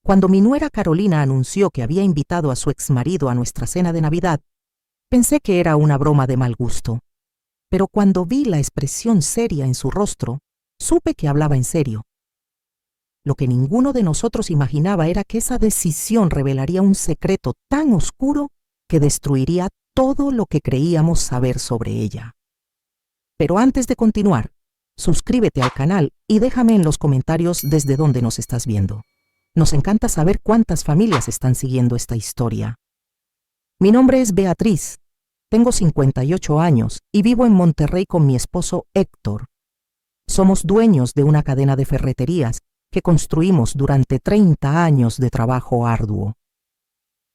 Cuando mi nuera Carolina anunció que había invitado a su exmarido a nuestra cena de Navidad, pensé que era una broma de mal gusto. Pero cuando vi la expresión seria en su rostro, supe que hablaba en serio. Lo que ninguno de nosotros imaginaba era que esa decisión revelaría un secreto tan oscuro que destruiría todo lo que creíamos saber sobre ella. Pero antes de continuar, suscríbete al canal y déjame en los comentarios desde dónde nos estás viendo. Nos encanta saber cuántas familias están siguiendo esta historia. Mi nombre es Beatriz, tengo 58 años y vivo en Monterrey con mi esposo Héctor. Somos dueños de una cadena de ferreterías que construimos durante 30 años de trabajo arduo.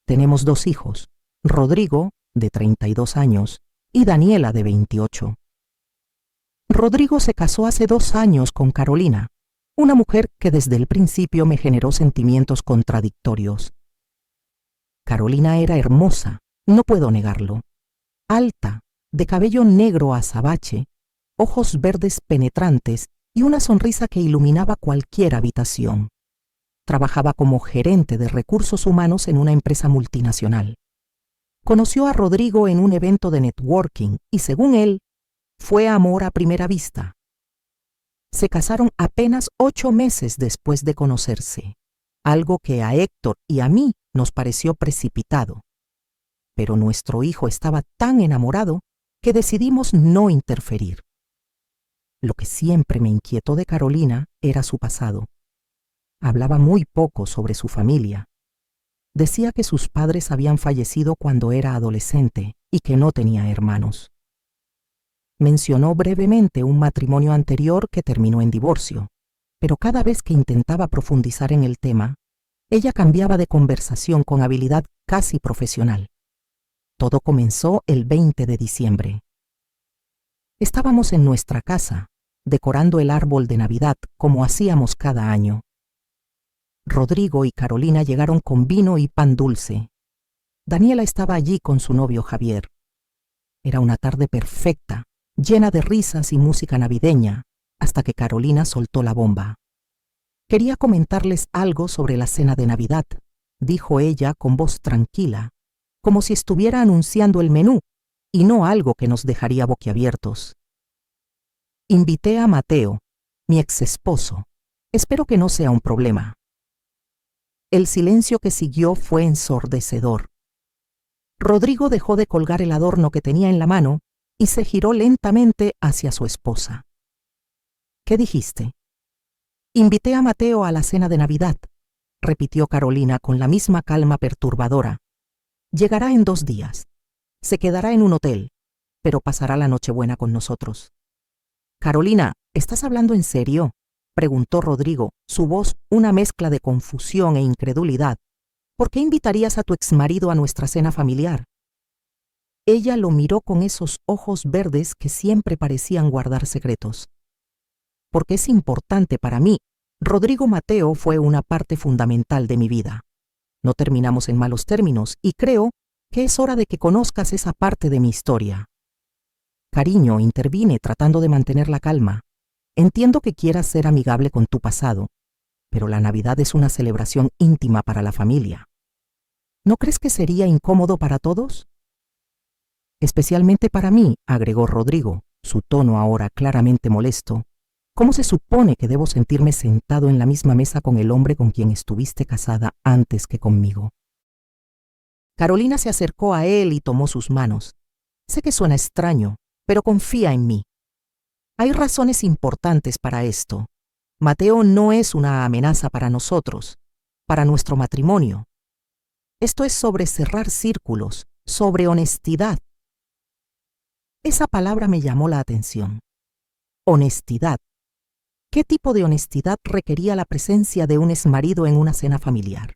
Tenemos 2 hijos, Rodrigo, de 32 años, y Daniela, de 28. Rodrigo se casó hace 2 años con Carolina, una mujer que desde el principio me generó sentimientos contradictorios. Carolina era hermosa, no puedo negarlo. Alta, de cabello negro azabache, ojos verdes penetrantes y una sonrisa que iluminaba cualquier habitación. Trabajaba como gerente de recursos humanos en una empresa multinacional. Conoció a Rodrigo en un evento de networking y, según él, fue amor a primera vista. Se casaron apenas 8 meses después de conocerse, algo que a Héctor y a mí nos pareció precipitado. Pero nuestro hijo estaba tan enamorado que decidimos no interferir. Lo que siempre me inquietó de Carolina era su pasado. Hablaba muy poco sobre su familia. Decía que sus padres habían fallecido cuando era adolescente y que no tenía hermanos. Mencionó brevemente un matrimonio anterior que terminó en divorcio, pero cada vez que intentaba profundizar en el tema, ella cambiaba de conversación con habilidad casi profesional. Todo comenzó el 20 de diciembre. Estábamos en nuestra casa, decorando el árbol de Navidad como hacíamos cada año. Rodrigo y Carolina llegaron con vino y pan dulce. Daniela estaba allí con su novio Javier. Era una tarde perfecta, llena de risas y música navideña, hasta que Carolina soltó la bomba. Quería comentarles algo sobre la cena de Navidad, dijo ella con voz tranquila, como si estuviera anunciando el menú, y no algo que nos dejaría boquiabiertos. Invité a Mateo, mi exesposo. Espero que no sea un problema. El silencio que siguió fue ensordecedor. Rodrigo dejó de colgar el adorno que tenía en la mano y se giró lentamente hacia su esposa. ¿Qué dijiste? Invité a Mateo a la cena de Navidad, repitió Carolina con la misma calma perturbadora. Llegará en 2 días. Se quedará en un hotel, pero pasará la Nochebuena con nosotros. Carolina, ¿estás hablando en serio?, preguntó Rodrigo, su voz una mezcla de confusión e incredulidad. ¿Por qué invitarías a tu exmarido a nuestra cena familiar? Ella lo miró con esos ojos verdes que siempre parecían guardar secretos. Porque es importante para mí. Rodrigo Mateo fue una parte fundamental de mi vida. No terminamos en malos términos y creo que es hora de que conozcas esa parte de mi historia. Cariño, intervine tratando de mantener la calma. Entiendo que quieras ser amigable con tu pasado, pero la Navidad es una celebración íntima para la familia. ¿No crees que sería incómodo para todos? Especialmente para mí, agregó Rodrigo, su tono ahora claramente molesto. ¿Cómo se supone que debo sentirme sentado en la misma mesa con el hombre con quien estuviste casada antes que conmigo? Carolina se acercó a él y tomó sus manos. Sé que suena extraño, pero confía en mí. Hay razones importantes para esto. Mateo no es una amenaza para nosotros, para nuestro matrimonio. Esto es sobre cerrar círculos, sobre honestidad. Esa palabra me llamó la atención. Honestidad. ¿Qué tipo de honestidad requería la presencia de un exmarido en una cena familiar?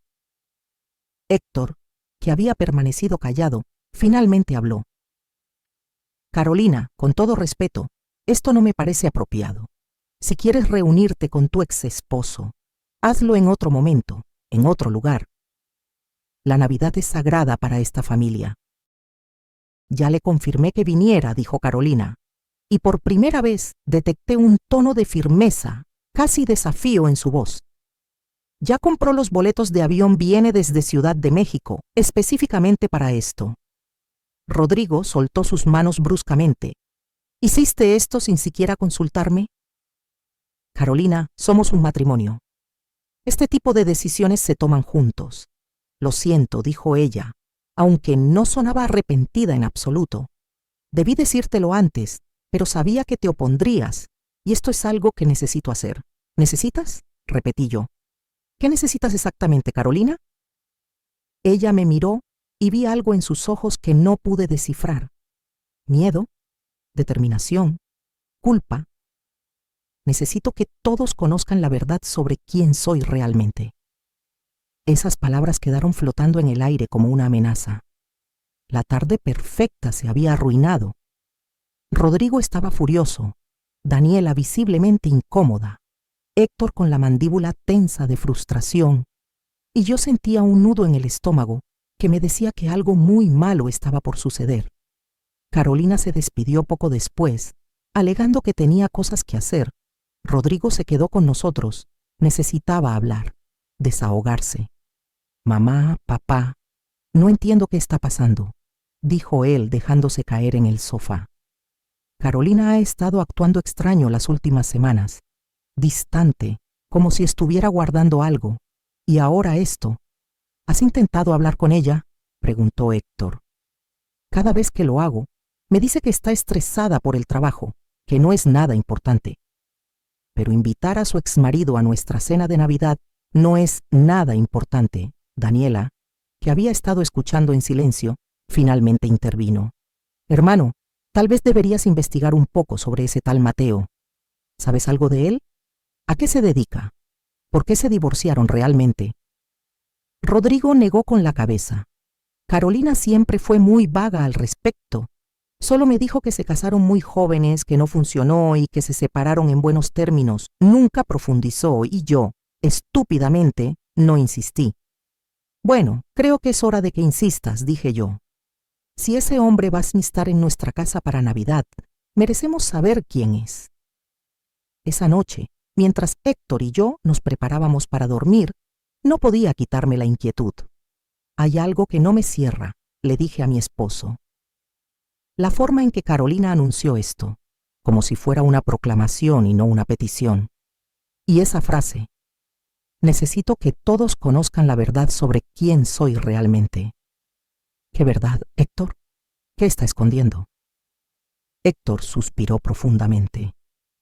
Héctor, que había permanecido callado, finalmente habló. Carolina, con todo respeto, esto no me parece apropiado. Si quieres reunirte con tu exesposo, hazlo en otro momento, en otro lugar. La Navidad es sagrada para esta familia. Ya le confirmé que viniera, dijo Carolina, y por primera vez detecté un tono de firmeza, casi desafío en su voz. Ya compró los boletos de avión, viene desde Ciudad de México, específicamente para esto. Rodrigo soltó sus manos bruscamente. ¿Hiciste esto sin siquiera consultarme? Carolina, somos un matrimonio. Este tipo de decisiones se toman juntos. Lo siento, dijo ella, aunque no sonaba arrepentida en absoluto. Debí decírtelo antes, pero sabía que te opondrías, y esto es algo que necesito hacer. ¿Necesitas? Repetí yo. ¿Qué necesitas exactamente, Carolina? Ella me miró y vi algo en sus ojos que no pude descifrar. Miedo, determinación, culpa. Necesito que todos conozcan la verdad sobre quién soy realmente. Esas palabras quedaron flotando en el aire como una amenaza. La tarde perfecta se había arruinado. Rodrigo estaba furioso, Daniela visiblemente incómoda, Héctor con la mandíbula tensa de frustración, y yo sentía un nudo en el estómago que me decía que algo muy malo estaba por suceder. Carolina se despidió poco después, alegando que tenía cosas que hacer. Rodrigo se quedó con nosotros. Necesitaba hablar, desahogarse. Mamá, papá, no entiendo qué está pasando, dijo él dejándose caer en el sofá. Carolina ha estado actuando extraño las últimas semanas, distante, como si estuviera guardando algo. Y ahora esto. ¿Has intentado hablar con ella?, preguntó Héctor. Cada vez que lo hago, me dice que está estresada por el trabajo, que no es nada importante. Pero invitar a su exmarido a nuestra cena de Navidad no es nada importante. Daniela, que había estado escuchando en silencio, finalmente intervino. Hermano, tal vez deberías investigar un poco sobre ese tal Mateo. ¿Sabes algo de él? ¿A qué se dedica? ¿Por qué se divorciaron realmente? Rodrigo negó con la cabeza. Carolina siempre fue muy vaga al respecto. Solo me dijo que se casaron muy jóvenes, que no funcionó y que se separaron en buenos términos. Nunca profundizó y yo, estúpidamente, no insistí. Bueno, creo que es hora de que insistas, dije yo. Si ese hombre va a estar en nuestra casa para Navidad, merecemos saber quién es. Esa noche, mientras Héctor y yo nos preparábamos para dormir, no podía quitarme la inquietud. Hay algo que no me cierra, le dije a mi esposo. La forma en que Carolina anunció esto, como si fuera una proclamación y no una petición. Y esa frase, necesito que todos conozcan la verdad sobre quién soy realmente. ¿Qué verdad, Héctor? ¿Qué está escondiendo? Héctor suspiró profundamente.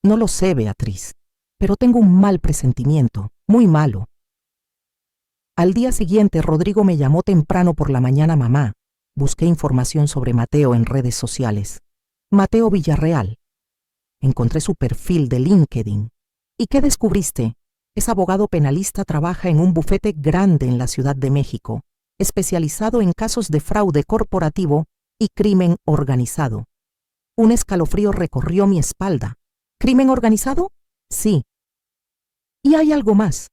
No lo sé, Beatriz, pero tengo un mal presentimiento, muy malo. Al día siguiente, Rodrigo me llamó temprano por la mañana. Mamá, busqué información sobre Mateo en redes sociales. Mateo Villarreal. Encontré su perfil de LinkedIn. ¿Y qué descubriste? Es abogado penalista, trabaja en un bufete grande en la Ciudad de México, especializado en casos de fraude corporativo y crimen organizado. Un escalofrío recorrió mi espalda. ¿Crimen organizado? Sí. Y hay algo más.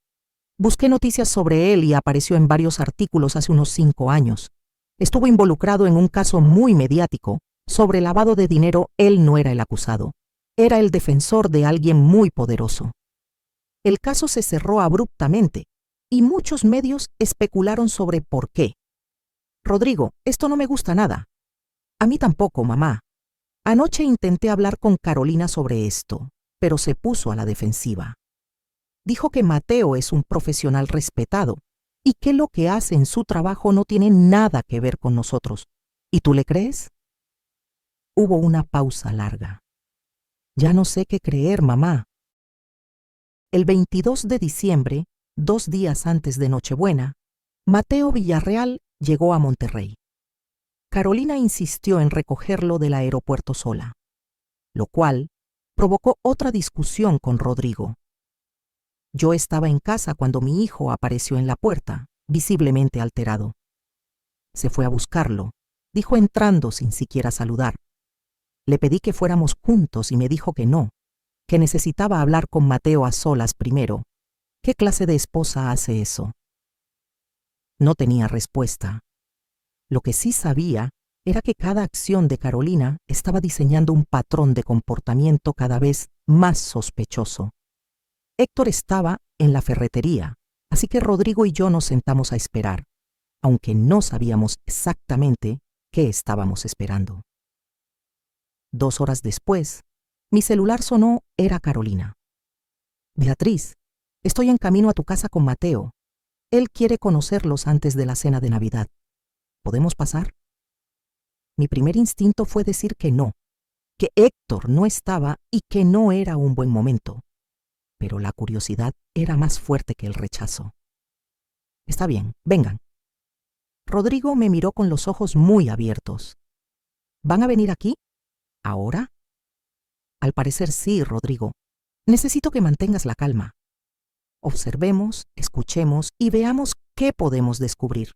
Busqué noticias sobre él y apareció en varios artículos hace unos 5 años. Estuvo involucrado en un caso muy mediático. Sobre lavado de dinero, él no era el acusado. Era el defensor de alguien muy poderoso. El caso se cerró abruptamente y muchos medios especularon sobre por qué. Rodrigo, esto no me gusta nada. A mí tampoco, mamá. Anoche intenté hablar con Carolina sobre esto, pero se puso a la defensiva. Dijo que Mateo es un profesional respetado y que lo que hace en su trabajo no tiene nada que ver con nosotros. ¿Y tú le crees? Hubo una pausa larga. Ya no sé qué creer, mamá. El 22 de diciembre, 2 días antes de Nochebuena, Mateo Villarreal llegó a Monterrey. Carolina insistió en recogerlo del aeropuerto sola, lo cual provocó otra discusión con Rodrigo. Yo estaba en casa cuando mi hijo apareció en la puerta, visiblemente alterado. Se fue a buscarlo, dijo entrando sin siquiera saludar. Le pedí que fuéramos juntos y me dijo que no, que necesitaba hablar con Mateo a solas primero. ¿Qué clase de esposa hace eso? No tenía respuesta. Lo que sí sabía era que cada acción de Carolina estaba diseñando un patrón de comportamiento cada vez más sospechoso. Héctor estaba en la ferretería, Así que Rodrigo y yo nos sentamos a esperar, aunque no sabíamos exactamente qué estábamos esperando. 2 horas después, mi celular sonó, era Carolina. Beatriz, estoy en camino a tu casa con Mateo. Él quiere conocerlos antes de la cena de Navidad. ¿Podemos pasar? Mi primer instinto fue decir que no, que Héctor no estaba y que no era un buen momento. Pero la curiosidad era más fuerte que el rechazo. Está bien, vengan. Rodrigo me miró con los ojos muy abiertos. ¿Van a venir aquí? ¿Ahora? Al parecer sí, Rodrigo. Necesito que mantengas la calma. Observemos, escuchemos y veamos qué podemos descubrir.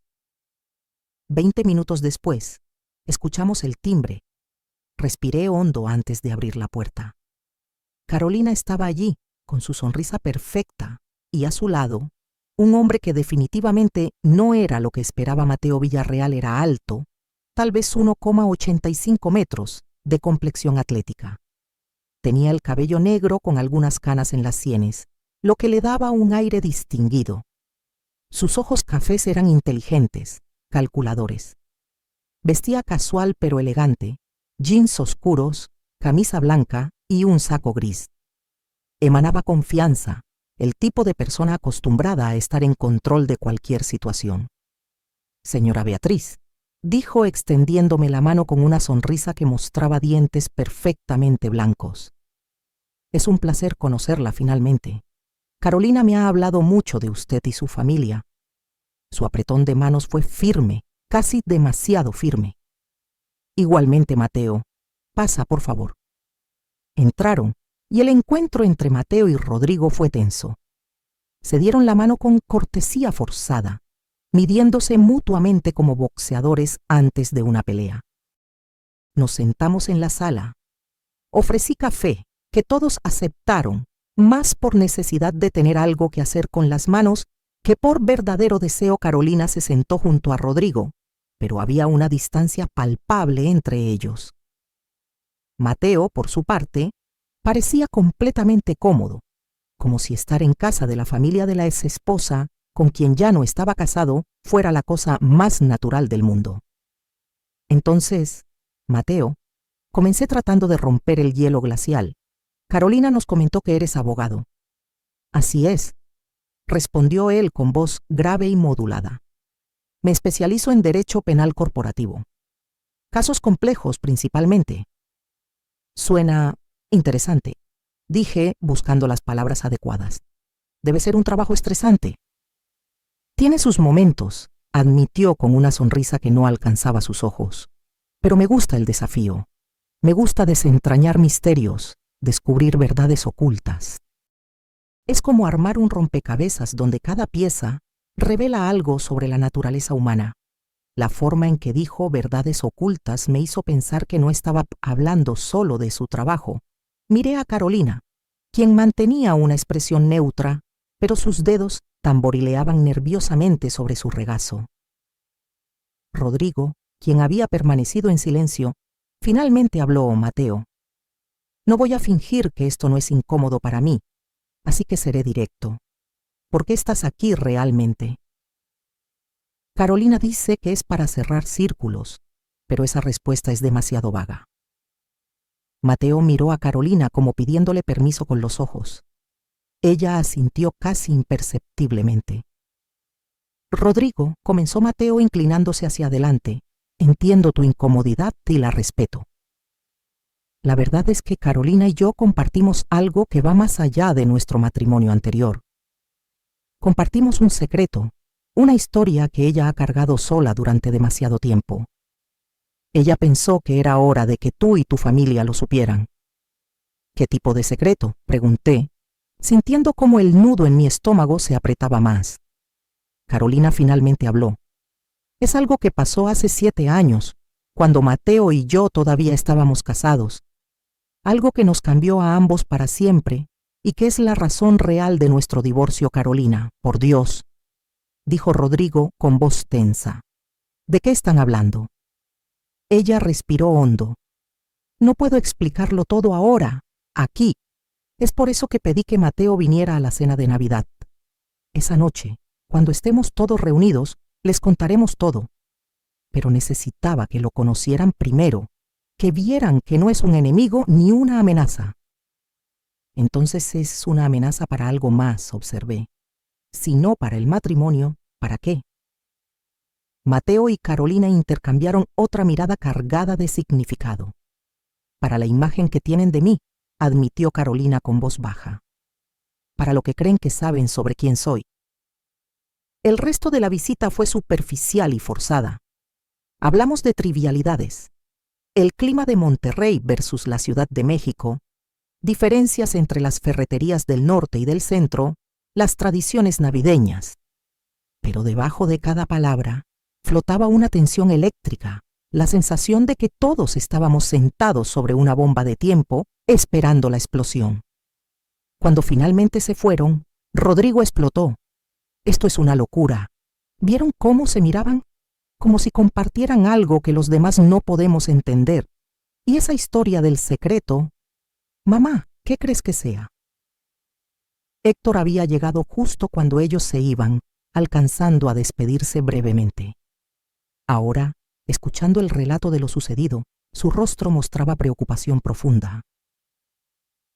20 minutos después, escuchamos el timbre. Respiré hondo antes de abrir la puerta. Carolina estaba allí, con su sonrisa perfecta, y a su lado, un hombre que definitivamente no era lo que esperaba Mateo Villarreal. Era alto, tal vez 1,85 metros, de complexión atlética. Tenía el cabello negro con algunas canas en las sienes, lo que le daba un aire distinguido. Sus ojos cafés eran inteligentes, calculadores. Vestía casual pero elegante, jeans oscuros, camisa blanca y un saco gris. Emanaba confianza, el tipo de persona acostumbrada a estar en control de cualquier situación. Señora Beatriz, dijo extendiéndome la mano con una sonrisa que mostraba dientes perfectamente blancos. Es un placer conocerla finalmente. Carolina me ha hablado mucho de usted y su familia. Su apretón de manos fue firme, casi demasiado firme. Igualmente, Mateo. Pasa, por favor. Entraron, y el encuentro entre Mateo y Rodrigo fue tenso. Se dieron la mano con cortesía forzada, midiéndose mutuamente como boxeadores antes de una pelea. Nos sentamos en la sala. Ofrecí café, que todos aceptaron, más por necesidad de tener algo que hacer con las manos que por verdadero deseo. Carolina se sentó junto a Rodrigo, pero había una distancia palpable entre ellos. Mateo, por su parte, parecía completamente cómodo, como si estar en casa de la familia de la exesposa, con quien ya no estaba casado, fuera la cosa más natural del mundo. Entonces, Mateo, comencé tratando de romper el hielo glacial. Carolina nos comentó que eres abogado. Así es, respondió él con voz grave y modulada. Me especializo en derecho penal corporativo. Casos complejos principalmente. Suena interesante, dije buscando las palabras adecuadas. Debe ser un trabajo estresante. Tiene sus momentos, admitió con una sonrisa que no alcanzaba sus ojos. Pero me gusta el desafío. Me gusta desentrañar misterios, descubrir verdades ocultas. Es como armar un rompecabezas donde cada pieza revela algo sobre la naturaleza humana. La forma en que dijo verdades ocultas me hizo pensar que no estaba hablando solo de su trabajo. Miré a Carolina, quien mantenía una expresión neutra, pero sus dedos tamborileaban nerviosamente sobre su regazo. Rodrigo, quien había permanecido en silencio, finalmente habló. Mateo. No voy a fingir que esto no es incómodo para mí, así que seré directo. ¿Por qué estás aquí realmente? Carolina dice que es para cerrar círculos, pero esa respuesta es demasiado vaga. Mateo miró a Carolina como pidiéndole permiso con los ojos. Ella asintió casi imperceptiblemente. Rodrigo, comenzó Mateo inclinándose hacia adelante, entiendo tu incomodidad y la respeto. La verdad es que Carolina y yo compartimos algo que va más allá de nuestro matrimonio anterior. Compartimos un secreto, una historia que ella ha cargado sola durante demasiado tiempo. Ella pensó que era hora de que tú y tu familia lo supieran. ¿Qué tipo de secreto?, pregunté, sintiendo cómo el nudo en mi estómago se apretaba más. Carolina finalmente habló. Es algo que pasó hace 7 años, cuando Mateo y yo todavía estábamos casados. Algo que nos cambió a ambos para siempre y que es la razón real de nuestro divorcio. Carolina, por Dios, dijo Rodrigo con voz tensa. ¿De qué están hablando? Ella respiró hondo. No puedo explicarlo todo ahora, aquí. Es por eso que pedí que Mateo viniera a la cena de Navidad. Esa noche, Cuando estemos todos reunidos, les contaremos todo. Pero necesitaba que lo conocieran primero, que vieran que no es un enemigo ni una amenaza. Entonces es una amenaza para algo más, observé. Si no para el matrimonio, ¿para qué? Mateo y Carolina intercambiaron otra mirada cargada de significado. Para la imagen que tienen de mí, admitió Carolina con voz baja. Para lo que creen que saben sobre quién soy. El resto de la visita fue superficial y forzada. Hablamos de trivialidades. El clima de Monterrey versus la Ciudad de México, diferencias entre las ferreterías del norte y del centro, las tradiciones navideñas. Pero debajo de cada palabra flotaba una tensión eléctrica, la sensación de que todos estábamos sentados sobre una bomba de tiempo esperando la explosión. Cuando finalmente se fueron, Rodrigo explotó. Esto es una locura. ¿Vieron cómo se miraban? Como si compartieran algo que los demás no podemos entender. Y esa historia del secreto... Mamá, ¿qué crees que sea? Héctor había llegado justo cuando ellos se iban, alcanzando a despedirse brevemente. Ahora, escuchando el relato de lo sucedido, su rostro mostraba preocupación profunda.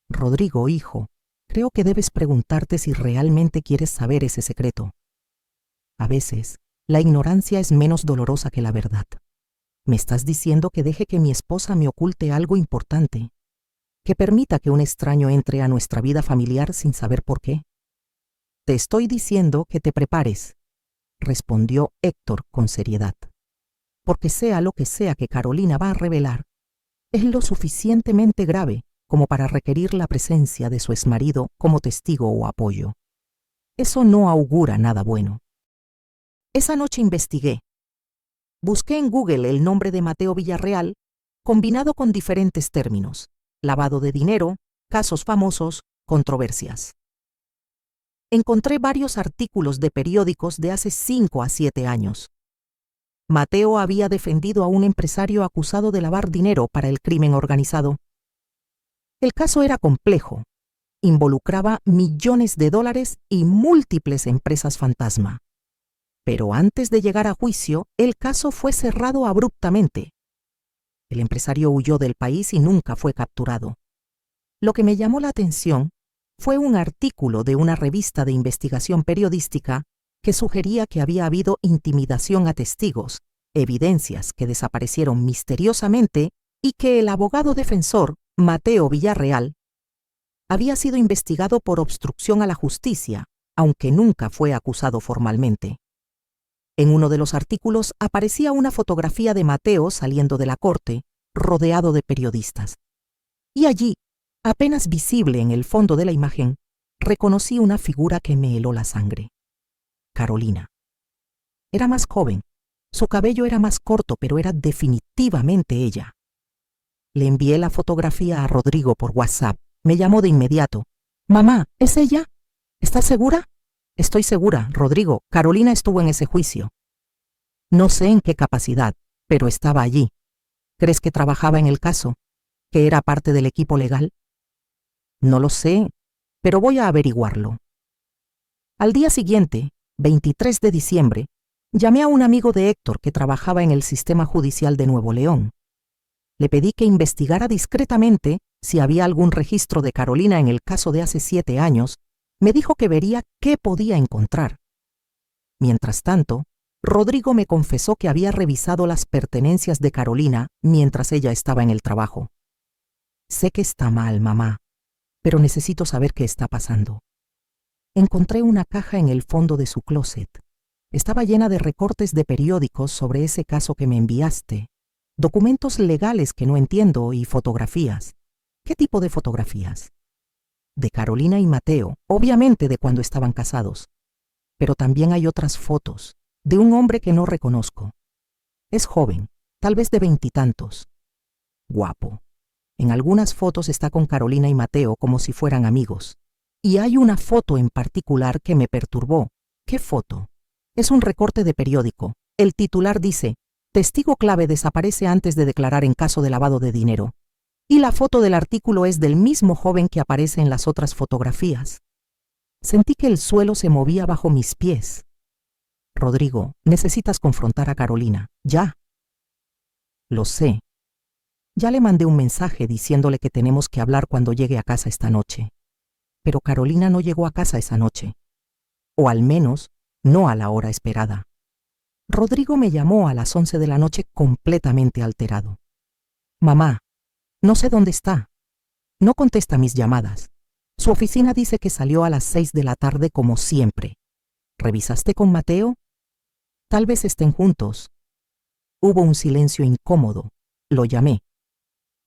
Rodrigo, hijo, creo que debes preguntarte si realmente quieres saber ese secreto. A veces, la ignorancia es menos dolorosa que la verdad. ¿Me estás diciendo que deje que mi esposa me oculte algo importante? ¿Que permita que un extraño entre a nuestra vida familiar sin saber por qué? Te estoy diciendo que te prepares, respondió Héctor con seriedad. Porque sea lo que sea que Carolina va a revelar, es lo suficientemente grave como para requerir la presencia de su exmarido como testigo o apoyo. Eso no augura nada bueno. Esa noche investigué. Busqué en Google el nombre de Mateo Villarreal, combinado con diferentes términos: lavado de dinero, casos famosos, controversias. Encontré varios artículos de periódicos de hace 5 a 7 años. Mateo había defendido a un empresario acusado de lavar dinero para el crimen organizado. El caso era complejo. Involucraba millones de dólares y múltiples empresas fantasma. Pero antes de llegar a juicio, el caso fue cerrado abruptamente. El empresario huyó del país y nunca fue capturado. Lo que me llamó la atención fue un artículo de una revista de investigación periodística que sugería que había habido intimidación a testigos, evidencias que desaparecieron misteriosamente y que el abogado defensor, Mateo Villarreal, había sido investigado por obstrucción a la justicia, aunque nunca fue acusado formalmente. En uno de los artículos aparecía una fotografía de Mateo saliendo de la corte, rodeado de periodistas. Y allí, apenas visible en el fondo de la imagen, reconocí una figura que me heló la sangre. Carolina. Era más joven, su cabello era más corto, pero era definitivamente ella. Le envié la fotografía a Rodrigo por WhatsApp. Me llamó de inmediato. «Mamá, ¿es ella? ¿Estás segura?» «Estoy segura, Rodrigo. Carolina estuvo en ese juicio». «No sé en qué capacidad, pero estaba allí. ¿Crees que trabajaba en el caso? ¿Que era parte del equipo legal?» «No lo sé, pero voy a averiguarlo». Al día siguiente, 23 de diciembre, llamé a un amigo de Héctor que trabajaba en el sistema judicial de Nuevo León. Le pedí que investigara discretamente si había algún registro de Carolina en el caso de hace 7 años. Me dijo que vería qué podía encontrar. Mientras tanto, Rodrigo me confesó que había revisado las pertenencias de Carolina mientras ella estaba en el trabajo. Sé que está mal, mamá, pero necesito saber qué está pasando. Encontré una caja en el fondo de su closet. Estaba llena de recortes de periódicos sobre ese caso que me enviaste, documentos legales que no entiendo y fotografías. ¿Qué tipo de fotografías? De Carolina y Mateo, obviamente de cuando estaban casados. Pero también hay otras fotos, de un hombre que no reconozco. Es joven, tal vez de 20 y tantos. Guapo. En algunas fotos está con Carolina y Mateo como si fueran amigos. Y hay una foto en particular que me perturbó. ¿Qué foto? Es un recorte de periódico. El titular dice: «Testigo clave desaparece antes de declarar en caso de lavado de dinero». Y la foto del artículo es del mismo joven que aparece en las otras fotografías. Sentí que el suelo se movía bajo mis pies. Rodrigo, necesitas confrontar a Carolina. Ya. Lo sé. Ya le mandé un mensaje diciéndole que tenemos que hablar cuando llegue a casa esta noche. Pero Carolina no llegó a casa esa noche. O al menos, no a la hora esperada. Rodrigo me llamó a las 11 de la noche completamente alterado. Mamá, no sé dónde está. No contesta mis llamadas. Su oficina dice que salió a las 6 de la tarde como siempre. ¿Revisaste con Mateo? Tal vez estén juntos. Hubo un silencio incómodo. Lo llamé.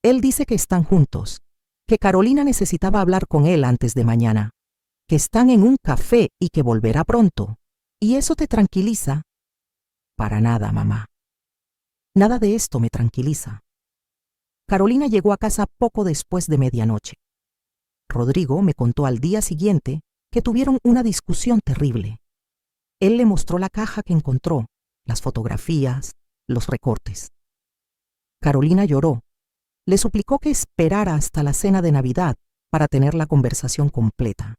Él dice que están juntos, que Carolina necesitaba hablar con él antes de mañana, que están en un café y que volverá pronto. ¿Y eso te tranquiliza? Para nada, mamá. Nada de esto me tranquiliza. Carolina llegó a casa poco después de medianoche. Rodrigo me contó al día siguiente que tuvieron una discusión terrible. Él le mostró la caja que encontró, las fotografías, los recortes. Carolina lloró. Le suplicó que esperara hasta la cena de Navidad para tener la conversación completa.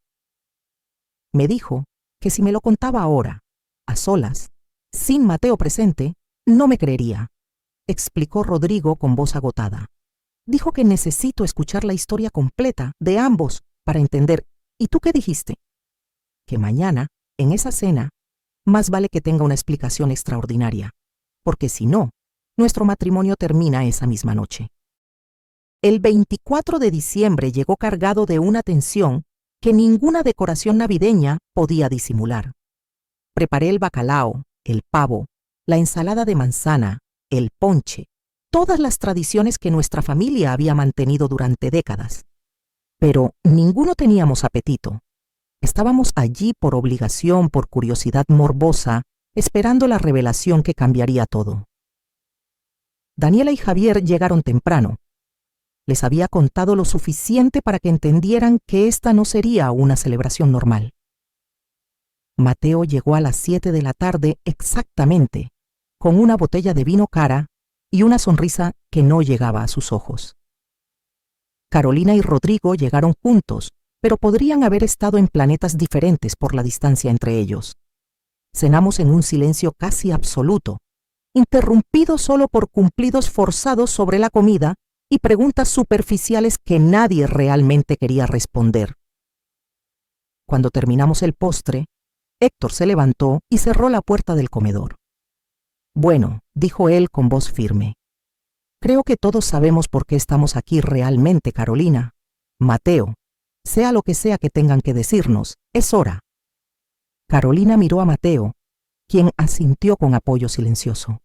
Me dijo que si me lo contaba ahora, a solas, sin Mateo presente, no me creería, explicó Rodrigo con voz agotada. Dijo que necesito escuchar la historia completa de ambos para entender. ¿Y tú qué dijiste? Que mañana, en esa cena, más vale que tenga una explicación extraordinaria, porque si no, nuestro matrimonio termina esa misma noche. El 24 de diciembre llegó cargado de una tensión que ninguna decoración navideña podía disimular. Preparé el bacalao, el pavo, la ensalada de manzana, el ponche, todas las tradiciones que nuestra familia había mantenido durante décadas. Pero ninguno teníamos apetito. Estábamos allí por obligación, por curiosidad morbosa, esperando la revelación que cambiaría todo. Daniela y Javier llegaron temprano. Les había contado lo suficiente para que entendieran que esta no sería una celebración normal. Mateo llegó a las 7 de la tarde exactamente, con una botella de vino cara y una sonrisa que no llegaba a sus ojos. Carolina y Rodrigo llegaron juntos, pero podrían haber estado en planetas diferentes por la distancia entre ellos. Cenamos en un silencio casi absoluto, interrumpido solo por cumplidos forzados sobre la comida y preguntas superficiales que nadie realmente quería responder. Cuando terminamos el postre, Héctor se levantó y cerró la puerta del comedor. Bueno, dijo él con voz firme. Creo que todos sabemos por qué estamos aquí realmente, Carolina. Mateo, sea lo que sea que tengan que decirnos, es hora. Carolina miró a Mateo, quien asintió con apoyo silencioso.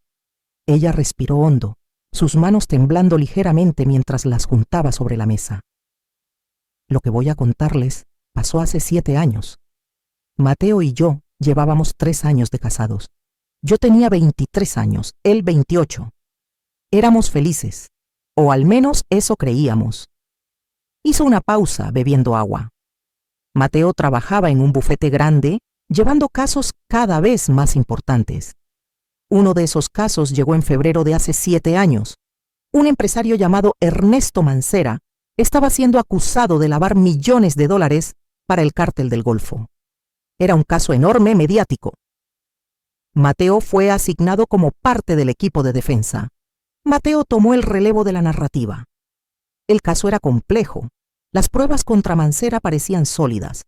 Ella respiró hondo, sus manos temblando ligeramente mientras las juntaba sobre la mesa. Lo que voy a contarles pasó hace 7 años. Mateo y yo llevábamos 3 años de casados. Yo tenía 23 años, él 28. Éramos felices, o al menos eso creíamos. Hizo una pausa bebiendo agua. Mateo trabajaba en un bufete grande, llevando casos cada vez más importantes. Uno de esos casos llegó en febrero de hace 7 años. Un empresario llamado Ernesto Mancera estaba siendo acusado de lavar millones de dólares para el cártel del Golfo. Era un caso enorme, mediático. Mateo fue asignado como parte del equipo de defensa. Mateo tomó el relevo de la narrativa. El caso era complejo. Las pruebas contra Mancera parecían sólidas.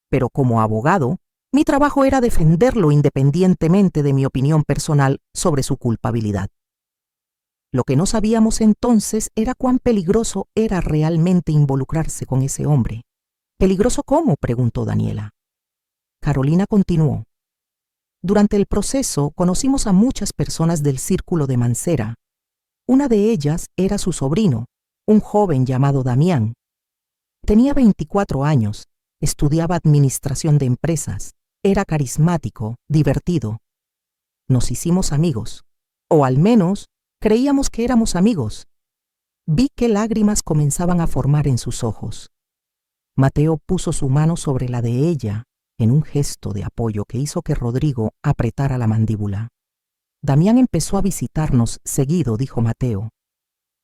Pero como abogado, mi trabajo era defenderlo independientemente de mi opinión personal sobre su culpabilidad. Lo que no sabíamos entonces era cuán peligroso era realmente involucrarse con ese hombre. ¿Peligroso cómo?, preguntó Daniela. Carolina continuó. Durante el proceso conocimos a muchas personas del círculo de Mancera. Una de ellas era su sobrino, un joven llamado Damián. Tenía 24 años, estudiaba administración de empresas, era carismático, divertido. Nos hicimos amigos, o al menos creíamos que éramos amigos. Vi que lágrimas comenzaban a formar en sus ojos. Mateo puso su mano sobre la de ella en un gesto de apoyo que hizo que Rodrigo apretara la mandíbula. Damián empezó a visitarnos seguido, dijo Mateo.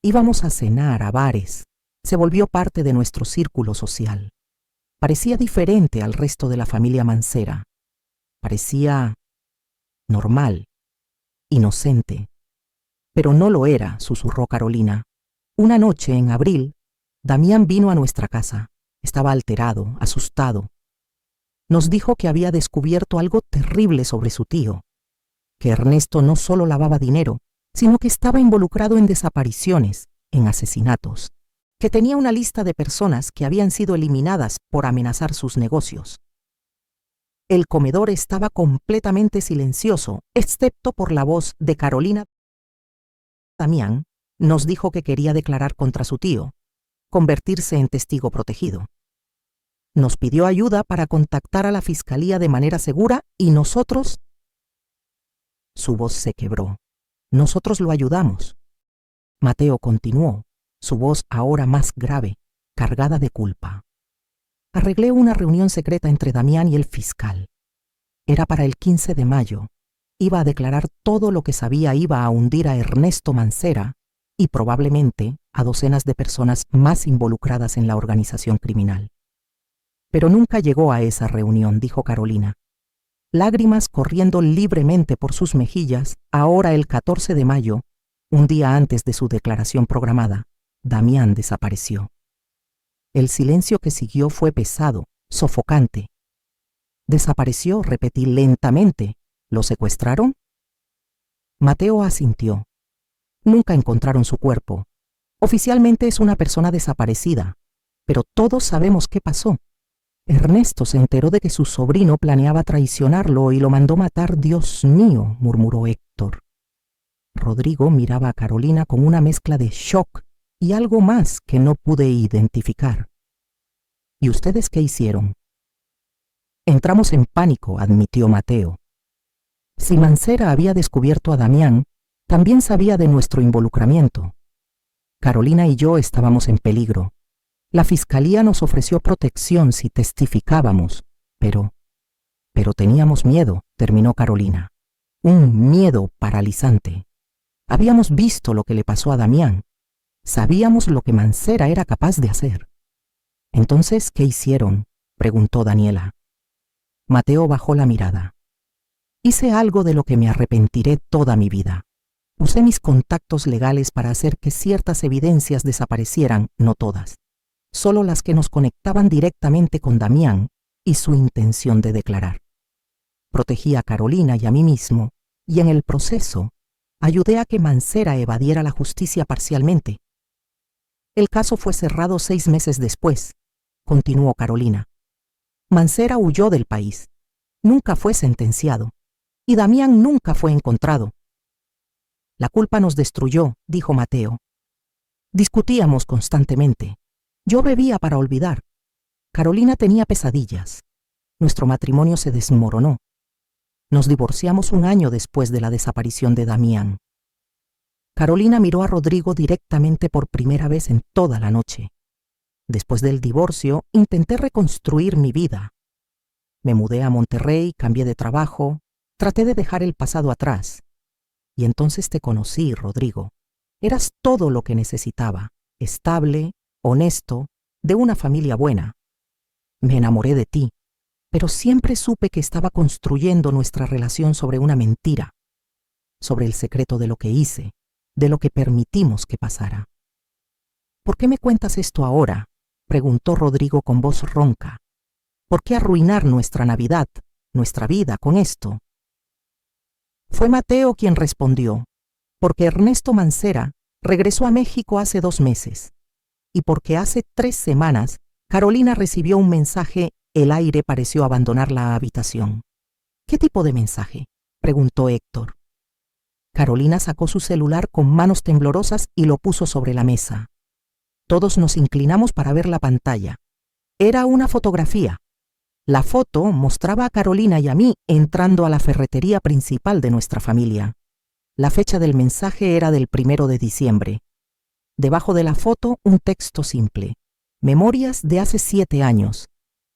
Íbamos a cenar a bares. Se volvió parte de nuestro círculo social. Parecía diferente al resto de la familia Mancera. Parecía normal, inocente. Pero no lo era, susurró Carolina. Una noche en abril, Damián vino a nuestra casa. Estaba alterado, asustado. Nos dijo que había descubierto algo terrible sobre su tío, que Ernesto no solo lavaba dinero, sino que estaba involucrado en desapariciones, en asesinatos, que tenía una lista de personas que habían sido eliminadas por amenazar sus negocios. El comedor estaba completamente silencioso, excepto por la voz de Carolina. Damián nos dijo que quería declarar contra su tío, convertirse en testigo protegido. Nos pidió ayuda para contactar a la fiscalía de manera segura y nosotros... Su voz se quebró. Nosotros lo ayudamos. Mateo continuó, su voz ahora más grave, cargada de culpa. Arreglé una reunión secreta entre Damián y el fiscal. Era para el 15 de mayo. Iba a declarar todo lo que sabía, iba a hundir a Ernesto Mancera y probablemente a docenas de personas más involucradas en la organización criminal. Pero nunca llegó a esa reunión, dijo Carolina. Lágrimas corriendo libremente por sus mejillas, ahora el 14 de mayo, un día antes de su declaración programada, Damián desapareció. El silencio que siguió fue pesado, sofocante. Desapareció, repetí lentamente. ¿Lo secuestraron? Mateo asintió. Nunca encontraron su cuerpo. Oficialmente es una persona desaparecida, pero todos sabemos qué pasó. Ernesto se enteró de que su sobrino planeaba traicionarlo y lo mandó matar. Dios mío, murmuró Héctor. Rodrigo miraba a Carolina con una mezcla de shock y algo más que no pude identificar. ¿Y ustedes qué hicieron? Entramos en pánico, admitió Mateo. Si Mancera había descubierto a Damián, también sabía de nuestro involucramiento. Carolina y yo estábamos en peligro. La fiscalía nos ofreció protección si testificábamos, pero teníamos miedo, terminó Carolina. Un miedo paralizante. Habíamos visto lo que le pasó a Damián. Sabíamos lo que Mancera era capaz de hacer. Entonces, ¿qué hicieron?, preguntó Daniela. Mateo bajó la mirada. Hice algo de lo que me arrepentiré toda mi vida. Usé mis contactos legales para hacer que ciertas evidencias desaparecieran, no todas, solo las que nos conectaban directamente con Damián y su intención de declarar. Protegí a Carolina y a mí mismo, y en el proceso ayudé a que Mancera evadiera la justicia parcialmente. El caso fue cerrado 6 meses después, continuó Carolina. Mancera huyó del país, nunca fue sentenciado, y Damián nunca fue encontrado. La culpa nos destruyó, dijo Mateo. Discutíamos constantemente. Yo bebía para olvidar. Carolina tenía pesadillas. Nuestro matrimonio se desmoronó. Nos divorciamos 1 año después de la desaparición de Damián. Carolina miró a Rodrigo directamente por primera vez en toda la noche. Después del divorcio, intenté reconstruir mi vida. Me mudé a Monterrey, cambié de trabajo, traté de dejar el pasado atrás. Y entonces te conocí, Rodrigo. Eras todo lo que necesitaba, estable, honesto, de una familia buena. Me enamoré de ti, pero siempre supe que estaba construyendo nuestra relación sobre una mentira, sobre el secreto de lo que hice, de lo que permitimos que pasara. ¿Por qué me cuentas esto ahora?, preguntó Rodrigo con voz ronca. ¿Por qué arruinar nuestra Navidad, nuestra vida con esto? Fue Mateo quien respondió, porque Ernesto Mancera regresó a México hace 2 meses, y porque hace 3 semanas Carolina recibió un mensaje. El aire pareció abandonar la habitación. ¿Qué tipo de mensaje?, preguntó Héctor. Carolina sacó su celular con manos temblorosas y lo puso sobre la mesa. Todos nos inclinamos para ver la pantalla. Era una fotografía. La foto mostraba a Carolina y a mí entrando a la ferretería principal de nuestra familia. La fecha del mensaje era del 1 de diciembre. Debajo de la foto, un texto simple. Memorias de hace 7 años.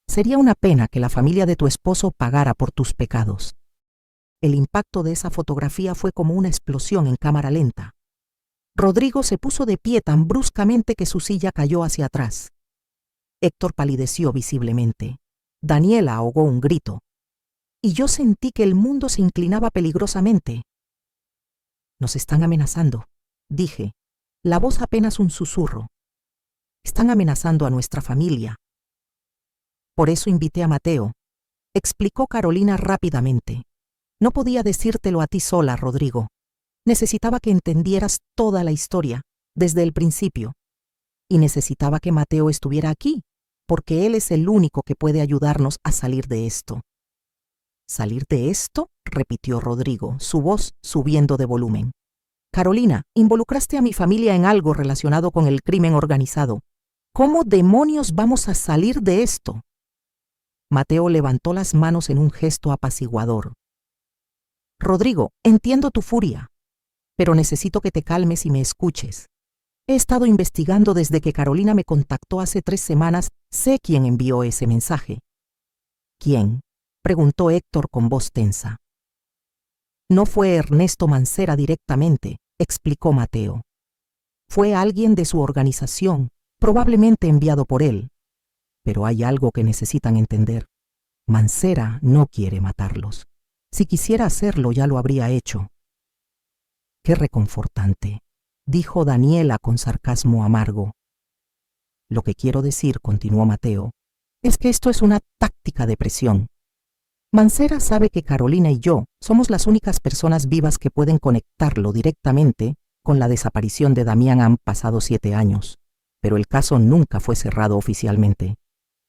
Sería una pena que la familia de tu esposo pagara por tus pecados. El impacto de esa fotografía fue como una explosión en cámara lenta. Rodrigo se puso de pie tan bruscamente que su silla cayó hacia atrás. Héctor palideció visiblemente. Daniela ahogó un grito. y yo sentí que el mundo se inclinaba peligrosamente. Nos están amenazando, dije, la voz apenas un susurro. Están amenazando a nuestra familia. Por eso invité a Mateo, explicó Carolina rápidamente. No podía decírtelo a ti sola, Rodrigo. Necesitaba que entendieras toda la historia, desde el principio. Y necesitaba que Mateo estuviera aquí, porque él es el único que puede ayudarnos a salir de esto. ¿Salir de esto?, repitió Rodrigo, su voz subiendo de volumen. Carolina, involucraste a mi familia en algo relacionado con el crimen organizado. ¿Cómo demonios vamos a salir de esto? Mateo levantó las manos en un gesto apaciguador. Rodrigo, entiendo tu furia, pero necesito que te calmes y me escuches. He estado investigando desde que Carolina me contactó hace 3 semanas. Sé quién envió ese mensaje. ¿Quién?, preguntó Héctor con voz tensa. No fue Ernesto Mancera directamente, explicó Mateo. Fue alguien de su organización, probablemente enviado por él. Pero hay algo que necesitan entender. Mancera no quiere matarlos. Si quisiera hacerlo, ya lo habría hecho. Qué reconfortante, dijo Daniela con sarcasmo amargo. Lo que quiero decir, continuó Mateo, es que esto es una táctica de presión. Mancera sabe que Carolina y yo somos las únicas personas vivas que pueden conectarlo directamente con la desaparición de Damián. Han pasado 7 años, pero el caso nunca fue cerrado oficialmente.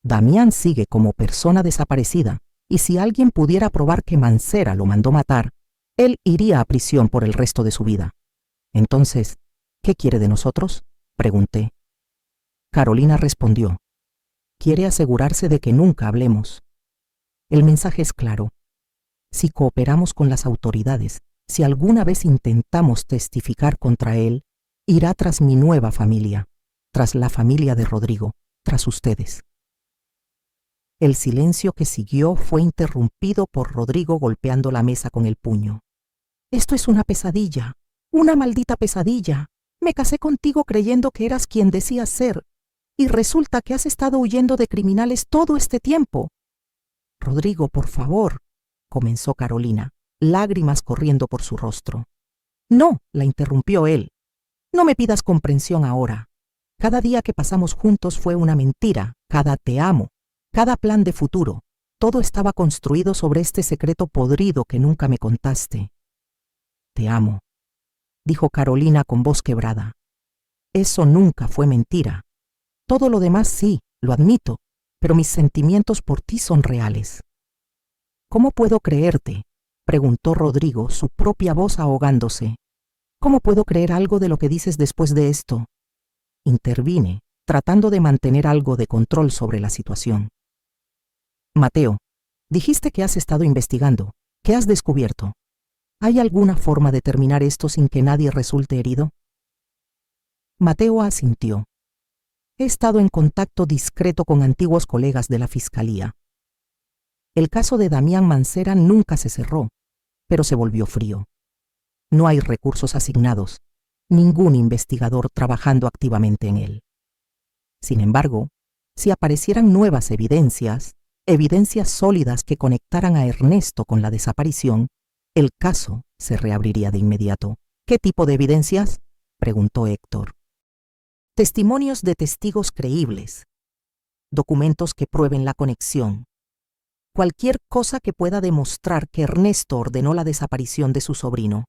Damián sigue como persona desaparecida, y si alguien pudiera probar que Mancera lo mandó matar, él iría a prisión por el resto de su vida. Entonces, ¿qué quiere de nosotros?, pregunté. Carolina respondió. Quiere asegurarse de que nunca hablemos. El mensaje es claro. Si cooperamos con las autoridades, si alguna vez intentamos testificar contra él, irá tras mi nueva familia, tras la familia de Rodrigo, tras ustedes. El silencio que siguió fue interrumpido por Rodrigo golpeando la mesa con el puño. Esto es una pesadilla, una maldita pesadilla. Me casé contigo creyendo que eras quien decías ser, y resulta que has estado huyendo de criminales todo este tiempo. Rodrigo, por favor, comenzó Carolina, lágrimas corriendo por su rostro. No, la interrumpió él. No me pidas comprensión ahora. Cada día que pasamos juntos fue una mentira, cada te amo, cada plan de futuro, todo estaba construido sobre este secreto podrido que nunca me contaste. Te amo, dijo Carolina con voz quebrada. Eso nunca fue mentira. Todo lo demás sí, lo admito, pero mis sentimientos por ti son reales. ¿Cómo puedo creerte?, preguntó Rodrigo, su propia voz ahogándose. ¿Cómo puedo creer algo de lo que dices después de esto? Intervine, tratando de mantener algo de control sobre la situación. Mateo, dijiste que has estado investigando. ¿Qué has descubierto? ¿Hay alguna forma de terminar esto sin que nadie resulte herido? Mateo asintió. He estado en contacto discreto con antiguos colegas de la Fiscalía. El caso de Damián Mancera nunca se cerró, pero se volvió frío. No hay recursos asignados, ningún investigador trabajando activamente en él. Sin embargo, si aparecieran nuevas evidencias sólidas que conectaran a Ernesto con la desaparición, el caso se reabriría de inmediato. ¿Qué tipo de evidencias?, preguntó Héctor. Testimonios de testigos creíbles, documentos que prueben la conexión, cualquier cosa que pueda demostrar que Ernesto ordenó la desaparición de su sobrino.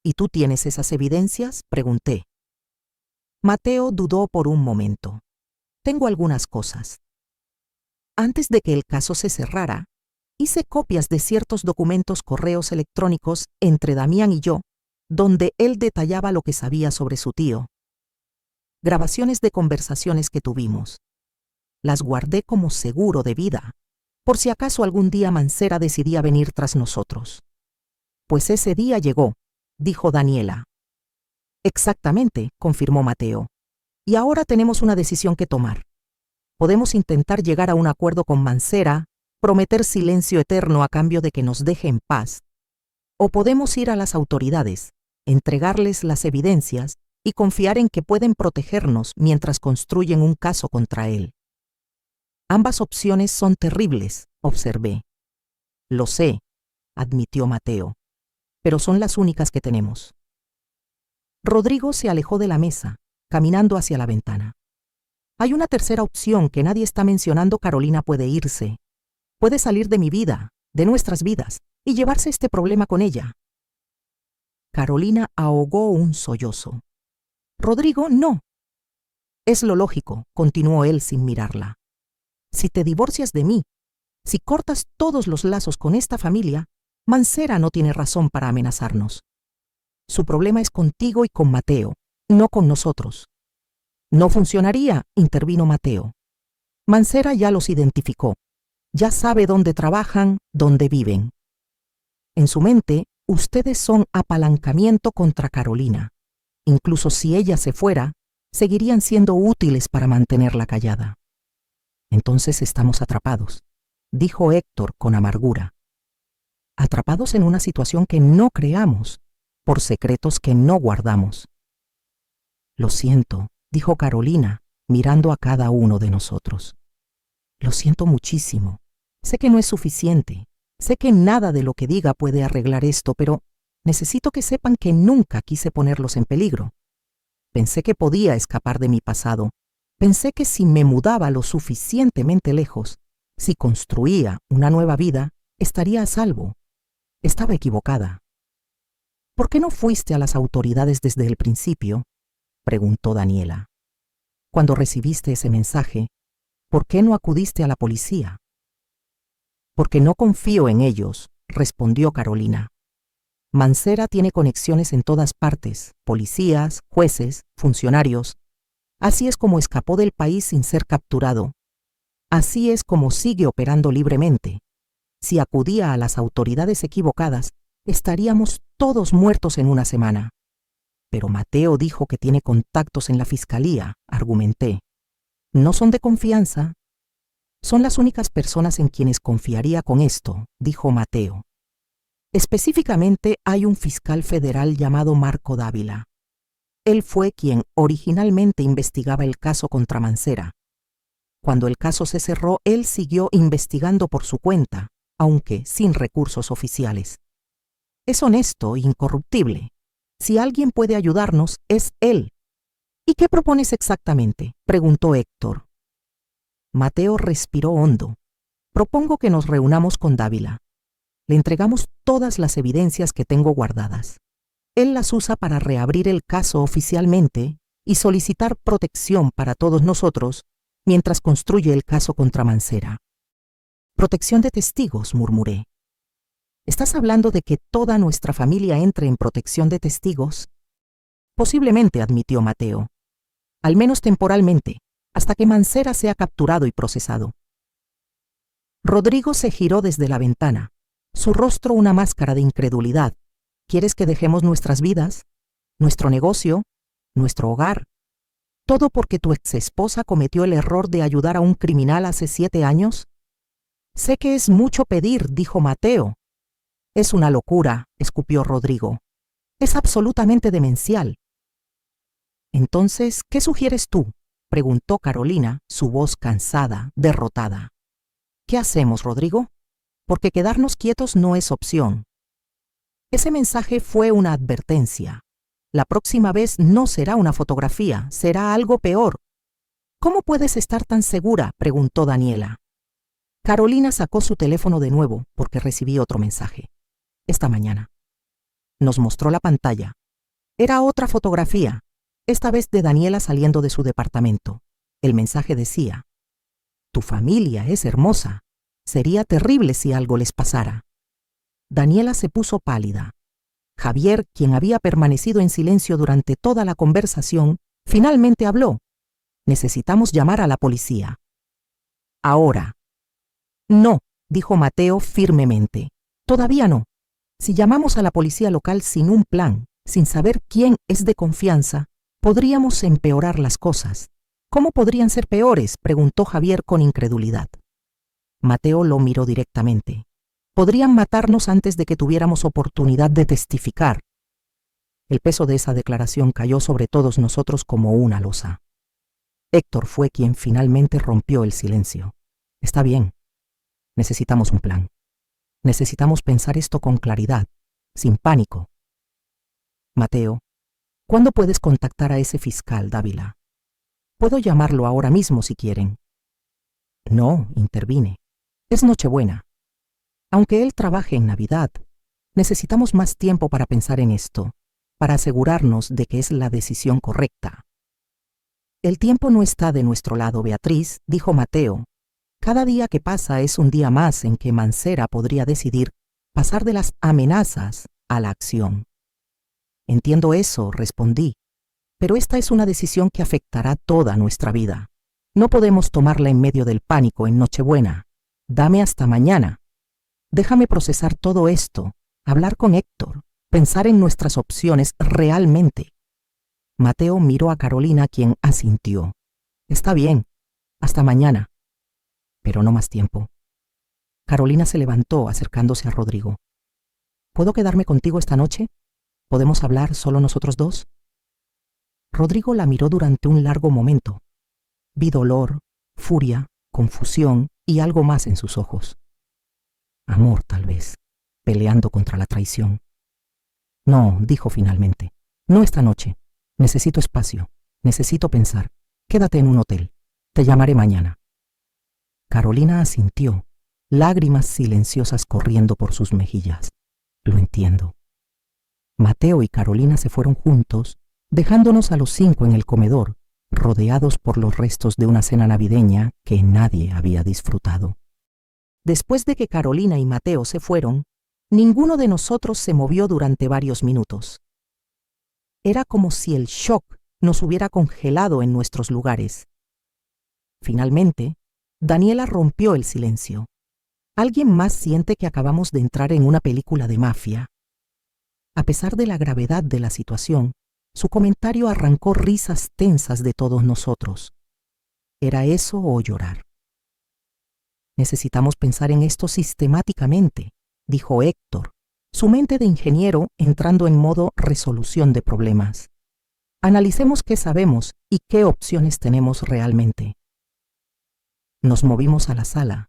¿Y tú tienes esas evidencias?, pregunté. Mateo dudó por un momento. Tengo algunas cosas. Antes de que el caso se cerrara, hice copias de ciertos correos electrónicos entre Damián y yo, donde él detallaba lo que sabía sobre su tío. Grabaciones de conversaciones que tuvimos. Las guardé como seguro de vida, por si acaso algún día Mancera decidía venir tras nosotros. Pues ese día llegó, dijo Daniela. Exactamente, confirmó Mateo. Y ahora tenemos una decisión que tomar. Podemos intentar llegar a un acuerdo con Mancera, prometer silencio eterno a cambio de que nos deje en paz. O podemos ir a las autoridades, entregarles las evidencias y confiar en que pueden protegernos mientras construyen un caso contra él. Ambas opciones son terribles, observé. Lo sé, admitió Mateo, pero son las únicas que tenemos. Rodrigo se alejó de la mesa, caminando hacia la ventana. Hay una tercera opción que nadie está mencionando. Carolina puede irse. Puede salir de mi vida, de nuestras vidas, y llevarse este problema con ella. Carolina ahogó un sollozo. Rodrigo, no. Es lo lógico, continuó él sin mirarla. Si te divorcias de mí, si cortas todos los lazos con esta familia, Mancera no tiene razón para amenazarnos. Su problema es contigo y con Mateo, no con nosotros. No funcionaría, intervino Mateo. Mancera ya los identificó. Ya sabe dónde trabajan, dónde viven. En su mente, ustedes son apalancamiento contra Carolina. Incluso si ella se fuera, seguirían siendo útiles para mantenerla callada. Entonces estamos atrapados, dijo Héctor con amargura. Atrapados en una situación que no creamos, por secretos que no guardamos. Lo siento, dijo Carolina, mirando a cada uno de nosotros. Lo siento muchísimo. Sé que no es suficiente. Sé que nada de lo que diga puede arreglar esto, pero necesito que sepan que nunca quise ponerlos en peligro. Pensé que podía escapar de mi pasado. Pensé que si me mudaba lo suficientemente lejos, si construía una nueva vida, estaría a salvo. Estaba equivocada. ¿Por qué no fuiste a las autoridades desde el principio?, preguntó Daniela. Cuando recibiste ese mensaje, ¿por qué no acudiste a la policía? Porque no confío en ellos, respondió Carolina. Mancera tiene conexiones en todas partes, policías, jueces, funcionarios. Así es como escapó del país sin ser capturado. Así es como sigue operando libremente. Si acudía a las autoridades equivocadas, estaríamos todos muertos en una semana. Pero Mateo dijo que tiene contactos en la fiscalía, argumenté. No son de confianza. Son las únicas personas en quienes confiaría con esto, dijo Mateo. Específicamente hay un fiscal federal llamado Marco Dávila. Él fue quien originalmente investigaba el caso contra Mancera. Cuando el caso se cerró, él siguió investigando por su cuenta, aunque sin recursos oficiales. Es honesto e incorruptible. Si alguien puede ayudarnos, es él. ¿Y qué propones exactamente?, preguntó Héctor. Mateo respiró hondo. Propongo que nos reunamos con Dávila. Le entregamos todas las evidencias que tengo guardadas. Él las usa para reabrir el caso oficialmente y solicitar protección para todos nosotros mientras construye el caso contra Mancera. Protección de testigos, murmuré. ¿Estás hablando de que toda nuestra familia entre en protección de testigos? Posiblemente, admitió Mateo. Al menos temporalmente, hasta que Mancera sea capturado y procesado. Rodrigo se giró desde la ventana, su rostro una máscara de incredulidad. ¿Quieres que dejemos nuestras vidas, nuestro negocio, nuestro hogar? ¿Todo porque tu exesposa cometió el error de ayudar a un criminal hace 7 años? Sé que es mucho pedir, dijo Mateo. Es una locura, escupió Rodrigo. Es absolutamente demencial. Entonces, ¿qué sugieres tú?, preguntó Carolina, su voz cansada, derrotada. ¿Qué hacemos, Rodrigo? Porque quedarnos quietos no es opción. Ese mensaje fue una advertencia. La próxima vez no será una fotografía, será algo peor. ¿Cómo puedes estar tan segura?, preguntó Daniela. Carolina sacó su teléfono de nuevo porque recibí otro mensaje. Esta mañana. Nos mostró la pantalla. Era otra fotografía, esta vez de Daniela saliendo de su departamento. El mensaje decía: tu familia es hermosa. Sería terrible si algo les pasara. Daniela se puso pálida. Javier, quien había permanecido en silencio durante toda la conversación, finalmente habló. Necesitamos llamar a la policía. Ahora. No, dijo Mateo firmemente. Todavía no. Si llamamos a la policía local sin un plan, sin saber quién es de confianza, podríamos empeorar las cosas. ¿Cómo podrían ser peores?, preguntó Javier con incredulidad. Mateo lo miró directamente. Podrían matarnos antes de que tuviéramos oportunidad de testificar. El peso de esa declaración cayó sobre todos nosotros como una losa. Héctor fue quien finalmente rompió el silencio. Está bien. Necesitamos un plan. Necesitamos pensar esto con claridad, sin pánico. Mateo, ¿cuándo puedes contactar a ese fiscal, Dávila? Puedo llamarlo ahora mismo si quieren. No, intervine. Es Nochebuena. Aunque él trabaje en Navidad, necesitamos más tiempo para pensar en esto, para asegurarnos de que es la decisión correcta. El tiempo no está de nuestro lado, Beatriz, dijo Mateo. Cada día que pasa es un día más en que Mancera podría decidir pasar de las amenazas a la acción. Entiendo eso, respondí, pero esta es una decisión que afectará toda nuestra vida. No podemos tomarla en medio del pánico en Nochebuena. Dame hasta mañana. Déjame procesar todo esto, hablar con Héctor, pensar en nuestras opciones realmente. Mateo miró a Carolina, quien asintió. Está bien, hasta mañana. Pero no más tiempo. Carolina se levantó, acercándose a Rodrigo. ¿Puedo quedarme contigo esta noche? ¿Podemos hablar solo nosotros dos? Rodrigo la miró durante un largo momento. Vi dolor, furia, confusión y algo más en sus ojos. Amor, tal vez, peleando contra la traición. No, dijo finalmente. No esta noche. Necesito espacio. Necesito pensar. Quédate en un hotel. Te llamaré mañana. Carolina asintió, lágrimas silenciosas corriendo por sus mejillas. Lo entiendo. Mateo y Carolina se fueron juntos, dejándonos a los 5 en el comedor, rodeados por los restos de una cena navideña que nadie había disfrutado. Después de que Carolina y Mateo se fueron, ninguno de nosotros se movió durante varios minutos. Era como si el shock nos hubiera congelado en nuestros lugares. Finalmente, Daniela rompió el silencio. ¿Alguien más siente que acabamos de entrar en una película de mafia? A pesar de la gravedad de la situación, su comentario arrancó risas tensas de todos nosotros. ¿Era eso o llorar? Necesitamos pensar en esto sistemáticamente, dijo Héctor, su mente de ingeniero entrando en modo resolución de problemas. Analicemos qué sabemos y qué opciones tenemos realmente. Nos movimos a la sala,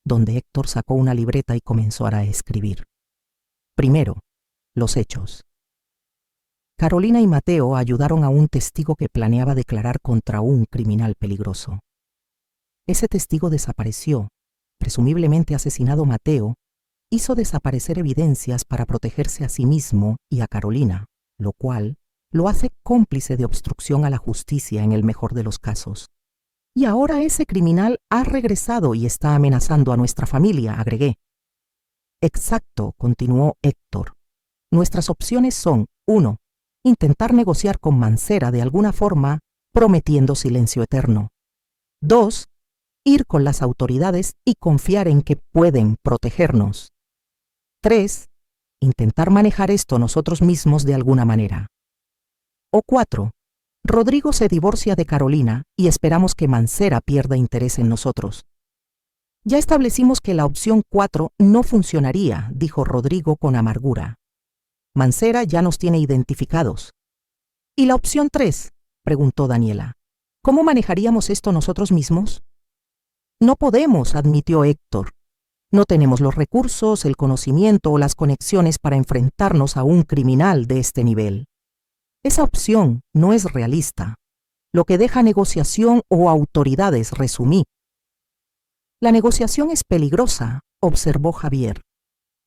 donde Héctor sacó una libreta y comenzó a escribir. Primero, los hechos. Carolina y Mateo ayudaron a un testigo que planeaba declarar contra un criminal peligroso. Ese testigo desapareció, presumiblemente asesinado. Mateo hizo desaparecer evidencias para protegerse a sí mismo y a Carolina, lo cual lo hace cómplice de obstrucción a la justicia en el mejor de los casos. Y ahora ese criminal ha regresado y está amenazando a nuestra familia, agregué. Exacto, continuó Héctor. Nuestras opciones son, 1. Intentar negociar con Mancera de alguna forma, prometiendo silencio eterno. 2. Ir con las autoridades y confiar en que pueden protegernos. 3. Intentar manejar esto nosotros mismos de alguna manera. O 4. Rodrigo se divorcia de Carolina y esperamos que Mancera pierda interés en nosotros. Ya establecimos que la opción 4 no funcionaría, dijo Rodrigo con amargura. Mancera ya nos tiene identificados. ¿Y la opción 3? Preguntó Daniela. ¿Cómo manejaríamos esto nosotros mismos? No podemos, admitió Héctor. No tenemos los recursos, el conocimiento o las conexiones para enfrentarnos a un criminal de este nivel. Esa opción no es realista, lo que deja negociación o autoridades, resumí. La negociación es peligrosa, observó Javier.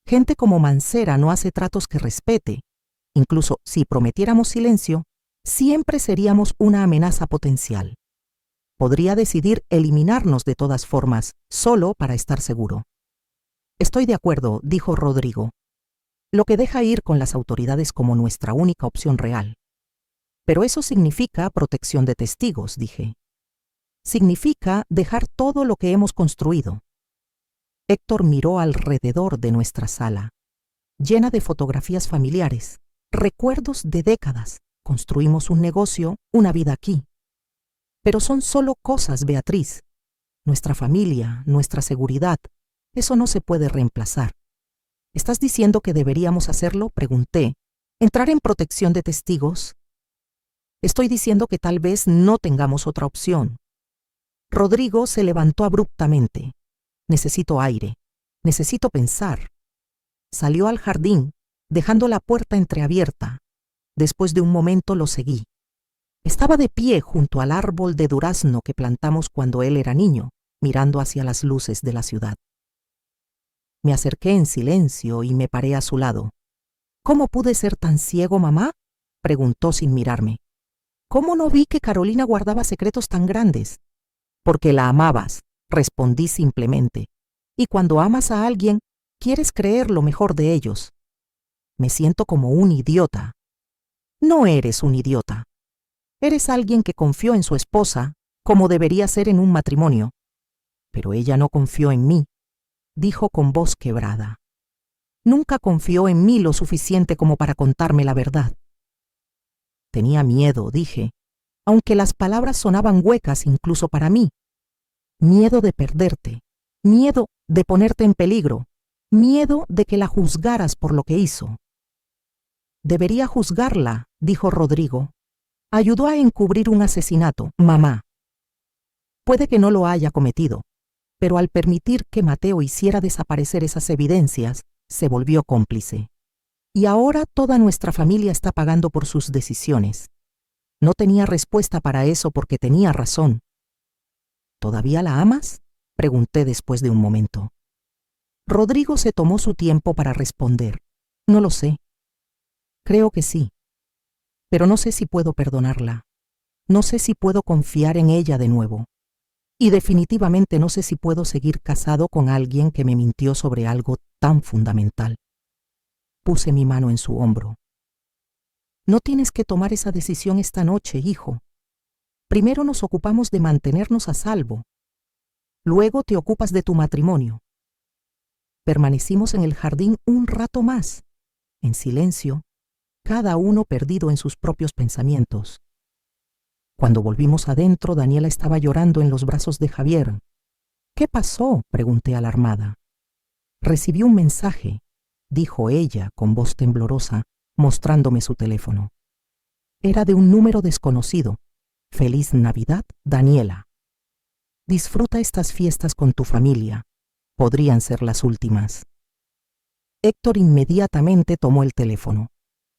Gente como Mancera no hace tratos que respete. Incluso si prometiéramos silencio, siempre seríamos una amenaza potencial. Podría decidir eliminarnos de todas formas, solo para estar seguro. Estoy de acuerdo, dijo Rodrigo, lo que deja ir con las autoridades como nuestra única opción real. Pero eso significa protección de testigos, dije. Significa dejar todo lo que hemos construido. Héctor miró alrededor de nuestra sala, llena de fotografías familiares, recuerdos de décadas. Construimos un negocio, una vida aquí. Pero son solo cosas, Beatriz. Nuestra familia, nuestra seguridad, eso no se puede reemplazar. ¿Estás diciendo que deberíamos hacerlo?, pregunté. ¿Entrar en protección de testigos? Estoy diciendo que tal vez no tengamos otra opción. Rodrigo se levantó abruptamente. Necesito aire. Necesito pensar. Salió al jardín, dejando la puerta entreabierta. Después de un momento lo seguí. Estaba de pie junto al árbol de durazno que plantamos cuando él era niño, mirando hacia las luces de la ciudad. Me acerqué en silencio y me paré a su lado. ¿Cómo pude ser tan ciego, mamá?, preguntó sin mirarme. ¿Cómo no vi que Carolina guardaba secretos tan grandes? Porque la amabas, respondí simplemente. Y cuando amas a alguien, quieres creer lo mejor de ellos. Me siento como un idiota. No eres un idiota. Eres alguien que confió en su esposa, como debería ser en un matrimonio. Pero ella no confió en mí, dijo con voz quebrada. Nunca confió en mí lo suficiente como para contarme la verdad. Tenía miedo, dije, aunque las palabras sonaban huecas incluso para mí. Miedo de perderte, miedo de ponerte en peligro, miedo de que la juzgaras por lo que hizo. Debería juzgarla, dijo Rodrigo. Ayudó a encubrir un asesinato, mamá. Puede que no lo haya cometido, pero al permitir que Mateo hiciera desaparecer esas evidencias, se volvió cómplice. Y ahora toda nuestra familia está pagando por sus decisiones. No tenía respuesta para eso porque tenía razón. ¿Todavía la amas?, pregunté después de un momento. Rodrigo se tomó su tiempo para responder. No lo sé. Creo que sí. Pero no sé si puedo perdonarla. No sé si puedo confiar en ella de nuevo. Y definitivamente no sé si puedo seguir casado con alguien que me mintió sobre algo tan fundamental. Puse mi mano en su hombro. No tienes que tomar esa decisión esta noche, hijo. Primero nos ocupamos de mantenernos a salvo. Luego te ocupas de tu matrimonio. Permanecimos en el jardín un rato más, en silencio, cada uno perdido en sus propios pensamientos. Cuando volvimos adentro, Daniela estaba llorando en los brazos de Javier. ¿Qué pasó?, pregunté alarmada. Recibí un mensaje, dijo ella con voz temblorosa, mostrándome su teléfono. Era de un número desconocido. Feliz Navidad, Daniela. Disfruta estas fiestas con tu familia. Podrían ser las últimas. Héctor inmediatamente tomó el teléfono.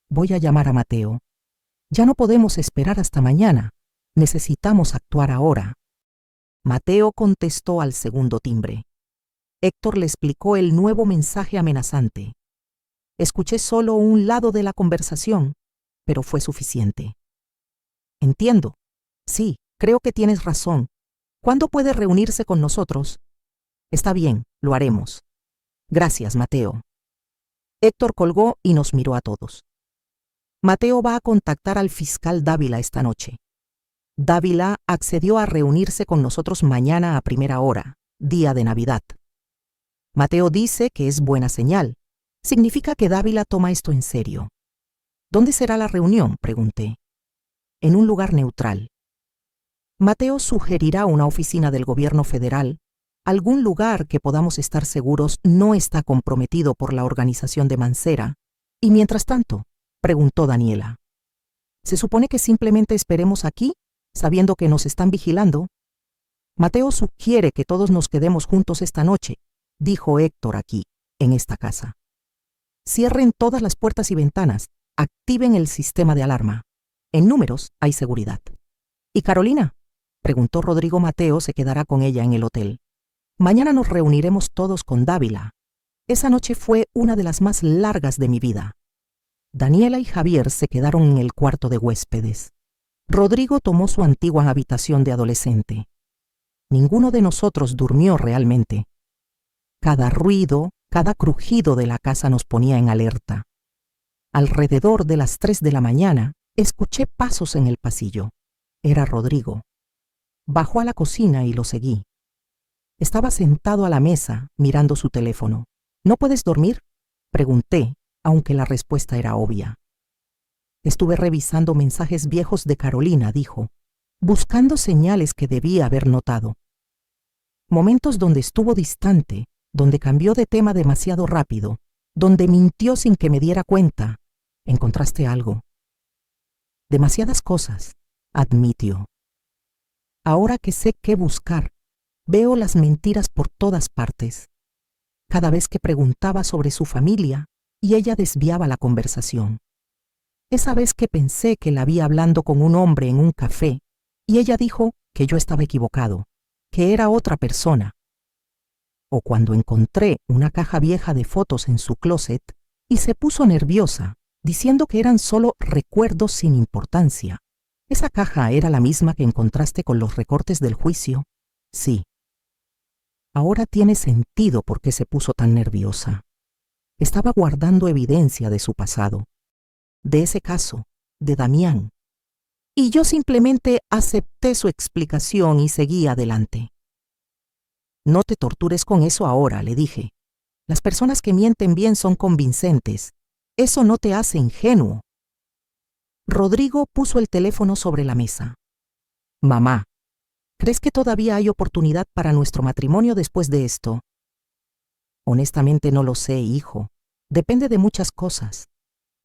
Voy a llamar a Mateo. Ya no podemos esperar hasta mañana. Necesitamos actuar ahora. Mateo contestó al segundo timbre. Héctor le explicó el nuevo mensaje amenazante. Escuché solo un lado de la conversación, pero fue suficiente. Entiendo. Sí, creo que tienes razón. ¿Cuándo puede reunirse con nosotros? Está bien, lo haremos. Gracias, Mateo. Héctor colgó y nos miró a todos. Mateo va a contactar al fiscal Dávila esta noche. Dávila accedió a reunirse con nosotros mañana a primera hora, día de Navidad. Mateo dice que es buena señal. Significa que Dávila toma esto en serio. ¿Dónde será la reunión?, pregunté. En un lugar neutral. Mateo sugerirá una oficina del gobierno federal, algún lugar que podamos estar seguros no está comprometido por la organización de Mancera. Y mientras tanto, preguntó Daniela. ¿Se supone que simplemente esperemos aquí, sabiendo que nos están vigilando? Mateo sugiere que todos nos quedemos juntos esta noche, dijo Héctor aquí, en esta casa. Cierren todas las puertas y ventanas, activen el sistema de alarma. En números hay seguridad. ¿Y Carolina?, preguntó Rodrigo. Mateo se quedará con ella en el hotel. Mañana nos reuniremos todos con Dávila. Esa noche fue una de las más largas de mi vida. Daniela y Javier se quedaron en el cuarto de huéspedes. Rodrigo tomó su antigua habitación de adolescente. Ninguno de nosotros durmió realmente. Cada ruido, cada crujido de la casa nos ponía en alerta. Alrededor de las 3 de la mañana, escuché pasos en el pasillo. Era Rodrigo. Bajó a la cocina y lo seguí. Estaba sentado a la mesa, mirando su teléfono. ¿No puedes dormir?, pregunté, aunque la respuesta era obvia. Estuve revisando mensajes viejos de Carolina, dijo, buscando señales que debía haber notado. Momentos donde estuvo distante, donde cambió de tema demasiado rápido, donde mintió sin que me diera cuenta. ¿Encontraste algo? Demasiadas cosas, admitió. Ahora que sé qué buscar, veo las mentiras por todas partes. cada vez que preguntaba sobre su familia y ella desviaba la conversación. Esa vez que pensé que la vi hablando con un hombre en un café y ella dijo que yo estaba equivocado, que era otra persona. O cuando encontré una caja vieja de fotos en su closet y se puso nerviosa, diciendo que eran solo recuerdos sin importancia. ¿Esa caja era la misma que encontraste con los recortes del juicio? Sí. Ahora tiene sentido por qué se puso tan nerviosa. Estaba guardando evidencia de su pasado, de ese caso, de Damián. Y yo simplemente acepté su explicación y seguí adelante. No te tortures con eso ahora, le dije. Las personas que mienten bien son convincentes. Eso no te hace ingenuo. Rodrigo puso el teléfono sobre la mesa. Mamá, ¿crees que todavía hay oportunidad para nuestro matrimonio después de esto? Honestamente no lo sé, hijo. Depende de muchas cosas.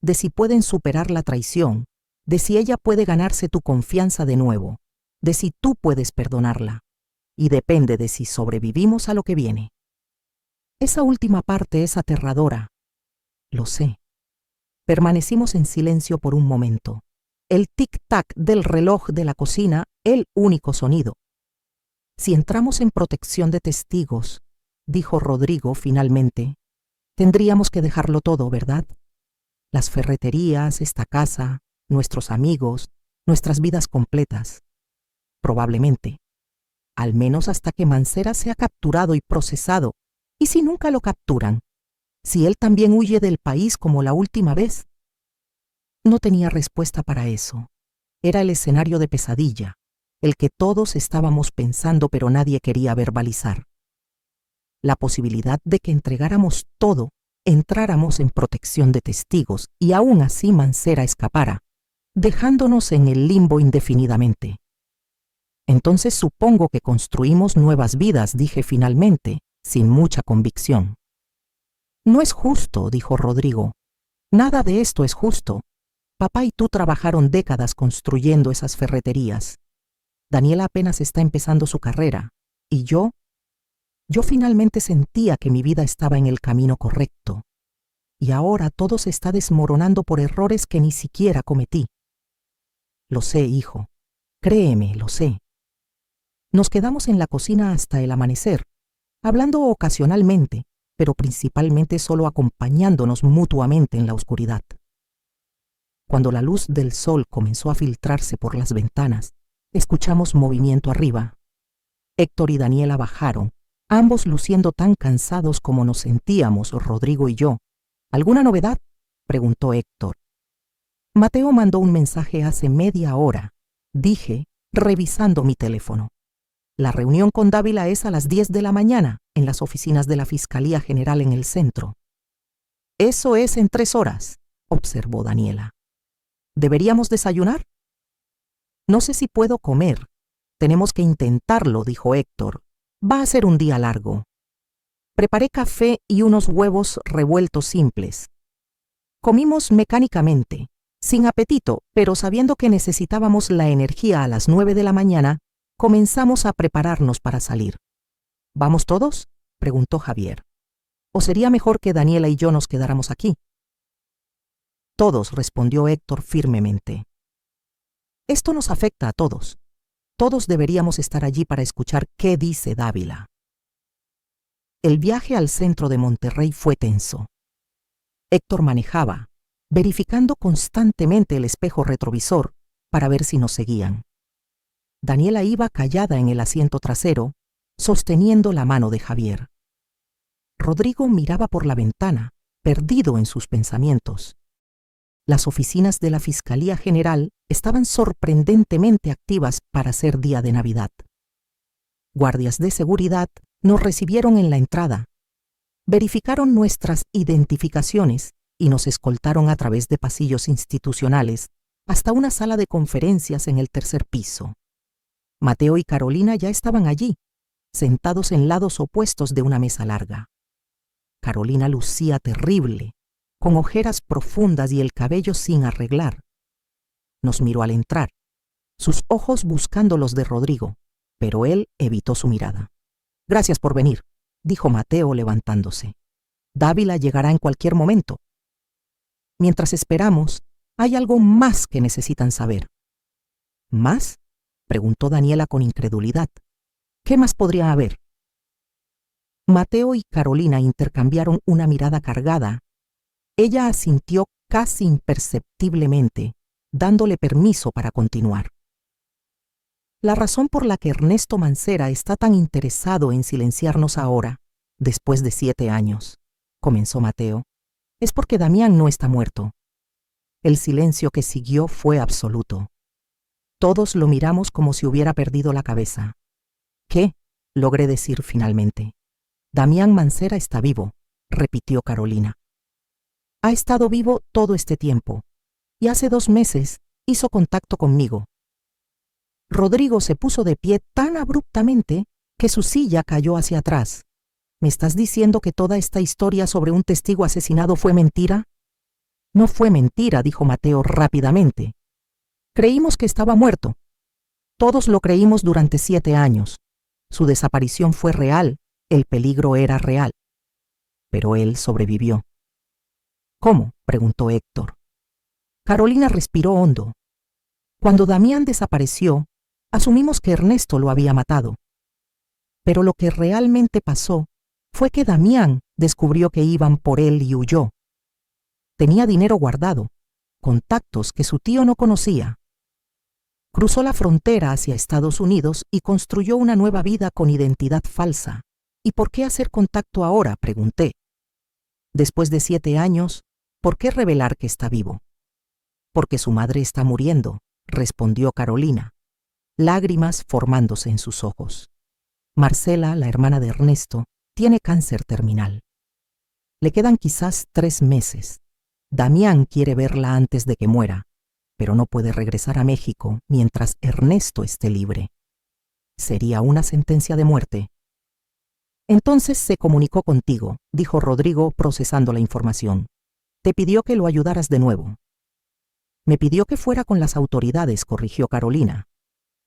De si pueden superar la traición, de si ella puede ganarse tu confianza de nuevo, de si tú puedes perdonarla. Y depende de si sobrevivimos a lo que viene. Esa última parte es aterradora. Lo sé. Permanecimos en silencio por un momento. El tic-tac del reloj de la cocina, el único sonido. Si entramos en protección de testigos, dijo Rodrigo finalmente, tendríamos que dejarlo todo, ¿verdad? Las ferreterías, esta casa, nuestros amigos, nuestras vidas completas. Probablemente. Al menos hasta que Mancera sea capturado y procesado. ¿Y si nunca lo capturan? ¿Si él también huye del país como la última vez? No tenía respuesta para eso. Era el escenario de pesadilla, el que todos estábamos pensando pero nadie quería verbalizar. La posibilidad de que entregáramos todo, entráramos en protección de testigos y aún así Mancera escapara, dejándonos en el limbo indefinidamente. Entonces supongo que construimos nuevas vidas, dije finalmente, sin mucha convicción. No es justo, dijo Rodrigo. Nada de esto es justo. Papá y tú trabajaron décadas construyendo esas ferreterías. Daniela apenas está empezando su carrera. ¿Y yo? Yo finalmente sentía que mi vida estaba en el camino correcto. Y ahora todo se está desmoronando por errores que ni siquiera cometí. Lo sé, hijo. Créeme, lo sé. Nos quedamos en la cocina hasta el amanecer, hablando ocasionalmente, pero principalmente solo acompañándonos mutuamente en la oscuridad. Cuando la luz del sol comenzó a filtrarse por las ventanas, escuchamos movimiento arriba. Héctor y Daniela bajaron, ambos luciendo tan cansados como nos sentíamos, Rodrigo y yo. ¿Alguna novedad?, preguntó Héctor. Mateo mandó un mensaje hace media hora, dije, revisando mi teléfono. La reunión con Dávila es a las 10 de la mañana en las oficinas de la Fiscalía General en el centro. Eso es en 3 horas, observó Daniela. ¿Deberíamos desayunar? No sé si puedo comer. Tenemos que intentarlo, dijo Héctor. Va a ser un día largo. Preparé café y unos huevos revueltos simples. Comimos mecánicamente, sin apetito, pero sabiendo que necesitábamos la energía a las 9 de la mañana, comenzamos a prepararnos para salir. ¿Vamos todos?, preguntó Javier. ¿O sería mejor que Daniela y yo nos quedáramos aquí? Todos, respondió Héctor firmemente. Esto nos afecta a todos. Todos deberíamos estar allí para escuchar qué dice Dávila. El viaje al centro de Monterrey fue tenso. Héctor manejaba, verificando constantemente el espejo retrovisor para ver si nos seguían. Daniela iba callada en el asiento trasero, sosteniendo la mano de Javier. Rodrigo miraba por la ventana, perdido en sus pensamientos. Las oficinas de la Fiscalía General estaban sorprendentemente activas para ser día de Navidad. Guardias de seguridad nos recibieron en la entrada, verificaron nuestras identificaciones y nos escoltaron a través de pasillos institucionales hasta una sala de conferencias en el 3er piso. Mateo y Carolina ya estaban allí, sentados en lados opuestos de una mesa larga. Carolina lucía terrible, con ojeras profundas y el cabello sin arreglar. Nos miró al entrar, sus ojos buscando los de Rodrigo, pero él evitó su mirada. Gracias por venir. dijo Mateo levantándose. Dávila llegará en cualquier momento. Mientras esperamos, hay algo más que necesitan saber. ¿Más?, preguntó Daniela con incredulidad. ¿Qué más podría haber? Mateo y Carolina intercambiaron una mirada cargada. Ella asintió casi imperceptiblemente, dándole permiso para continuar. La razón por la que Ernesto Mancera está tan interesado en silenciarnos ahora, después de 7 años, comenzó Mateo, es porque Damián no está muerto. El silencio que siguió fue absoluto. Todos lo miramos como si hubiera perdido la cabeza. ¿Qué?, logré decir finalmente. Damián Mancera está vivo, repitió Carolina. Ha estado vivo todo este tiempo, y hace 2 meses hizo contacto conmigo. Rodrigo se puso de pie tan abruptamente que su silla cayó hacia atrás. ¿Me estás diciendo que toda esta historia sobre un testigo asesinado fue mentira? No fue mentira, dijo Mateo rápidamente. Creímos que estaba muerto. Todos lo creímos durante 7 años. Su desaparición fue real, el peligro era real. Pero él sobrevivió. ¿Cómo?, preguntó Héctor. Carolina respiró hondo. Cuando Damián desapareció, asumimos que Ernesto lo había matado. Pero lo que realmente pasó fue que Damián descubrió que iban por él y huyó. Tenía dinero guardado, contactos que su tío no conocía. Cruzó la frontera hacia Estados Unidos y construyó una nueva vida con identidad falsa. ¿Y por qué hacer contacto ahora?, pregunté. Después de 7 años, ¿por qué revelar que está vivo? Porque su madre está muriendo, respondió Carolina, lágrimas formándose en sus ojos. Marcela, la hermana de Ernesto, tiene cáncer terminal. Le quedan quizás 3 meses. Damián quiere verla antes de que muera, pero no puede regresar a México mientras Ernesto esté libre. Sería una sentencia de muerte. Entonces se comunicó contigo, dijo Rodrigo procesando la información. Te pidió que lo ayudaras de nuevo. Me pidió que fuera con las autoridades, corrigió Carolina.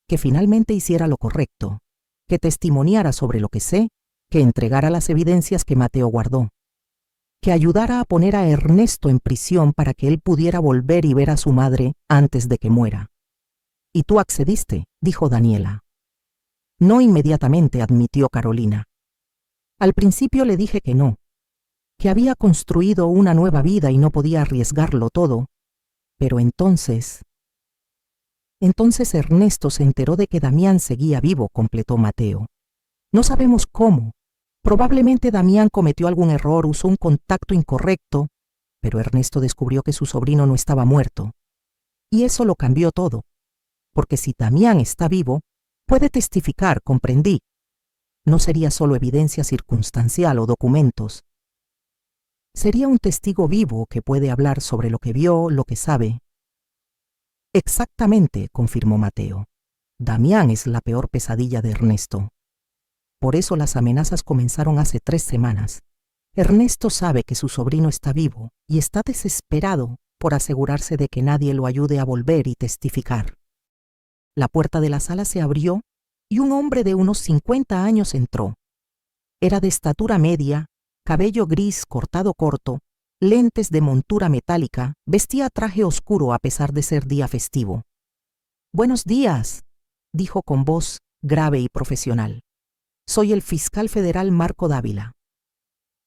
Que finalmente hiciera lo correcto, que testimoniara sobre lo que sé, que entregara las evidencias que Mateo guardó, que ayudara a poner a Ernesto en prisión para que él pudiera volver y ver a su madre antes de que muera. Y tú accediste, dijo Daniela. No inmediatamente, admitió Carolina. Al principio le dije que no, que había construido una nueva vida y no podía arriesgarlo todo, pero entonces Ernesto se enteró de que Damián seguía vivo, completó Mateo. No sabemos cómo. Probablemente Damián cometió algún error, usó un contacto incorrecto, pero Ernesto descubrió que su sobrino no estaba muerto. Y eso lo cambió todo, porque si Damián está vivo, puede testificar, comprendí. No sería solo evidencia circunstancial o documentos. Sería un testigo vivo que puede hablar sobre lo que vio, lo que sabe. Exactamente, confirmó Mateo. Damián es la peor pesadilla de Ernesto. Por eso las amenazas comenzaron hace 3 semanas. Ernesto sabe que su sobrino está vivo y está desesperado por asegurarse de que nadie lo ayude a volver y testificar. La puerta de la sala se abrió y un hombre de unos 50 años entró. Era de estatura media, cabello gris cortado corto, lentes de montura metálica, vestía traje oscuro a pesar de ser día festivo. «Buenos días», dijo con voz grave y profesional. «Soy el fiscal federal Marco Dávila».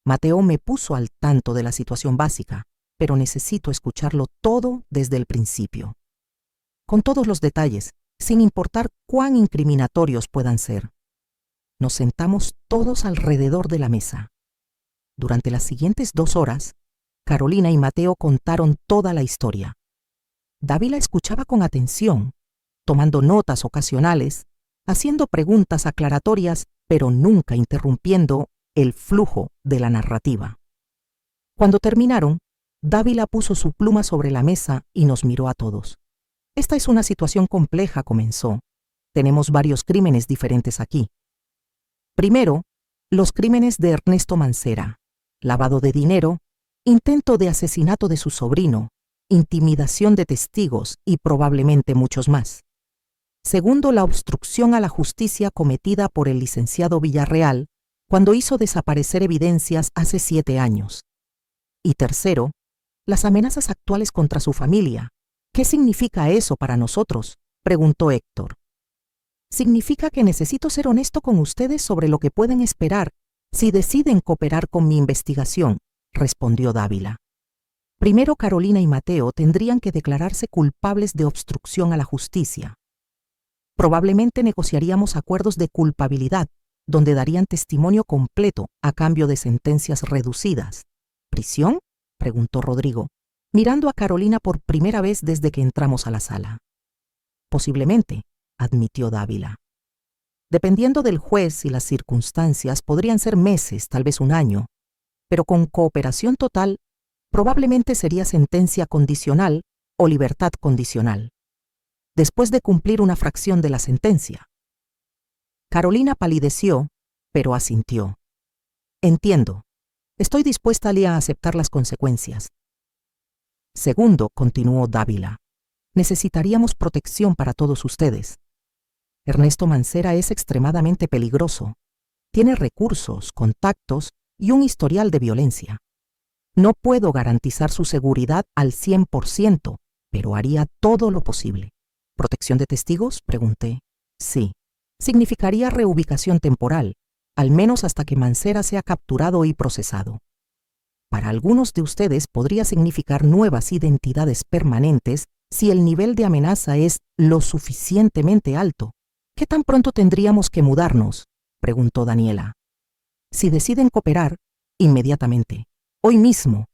Mateo me puso al tanto de la situación básica, pero necesito escucharlo todo desde el principio. Con todos los detalles, sin importar cuán incriminatorios puedan ser. Nos sentamos todos alrededor de la mesa. Durante las siguientes 2 horas, Carolina y Mateo contaron toda la historia. Dávila escuchaba con atención, tomando notas ocasionales, haciendo preguntas aclaratorias, pero nunca interrumpiendo el flujo de la narrativa. Cuando terminaron, Dávila puso su pluma sobre la mesa y nos miró a todos. «Esta es una situación compleja», comenzó. «Tenemos varios crímenes diferentes aquí. Primero, los crímenes de Ernesto Mancera, lavado de dinero, intento de asesinato de su sobrino, intimidación de testigos y probablemente muchos más. Segundo, la obstrucción a la justicia cometida por el licenciado Villarreal cuando hizo desaparecer evidencias hace 7 años. Y tercero, las amenazas actuales contra su familia. ¿Qué significa eso para nosotros?, preguntó Héctor. Significa que necesito ser honesto con ustedes sobre lo que pueden esperar si deciden cooperar con mi investigación, respondió Dávila. Primero, Carolina y Mateo tendrían que declararse culpables de obstrucción a la justicia. Probablemente negociaríamos acuerdos de culpabilidad, donde darían testimonio completo a cambio de sentencias reducidas. ¿Prisión?, preguntó Rodrigo, mirando a Carolina por primera vez desde que entramos a la sala. Posiblemente, admitió Dávila. Dependiendo del juez y las circunstancias, podrían ser meses, tal vez un año, pero con cooperación total, probablemente sería sentencia condicional o libertad condicional, después de cumplir una fracción de la sentencia. Carolina palideció, pero asintió. Entiendo. Estoy dispuesta a aceptar las consecuencias. Segundo, continuó Dávila, necesitaríamos protección para todos ustedes. Ernesto Mancera es extremadamente peligroso. Tiene recursos, contactos y un historial de violencia. No puedo garantizar su seguridad al 100%, pero haría todo lo posible. ¿Protección de testigos?, pregunté. Sí. Significaría reubicación temporal, al menos hasta que Mancera sea capturado y procesado. Para algunos de ustedes podría significar nuevas identidades permanentes si el nivel de amenaza es lo suficientemente alto. ¿Qué tan pronto tendríamos que mudarnos?, preguntó Daniela. Si deciden cooperar, inmediatamente. Hoy mismo.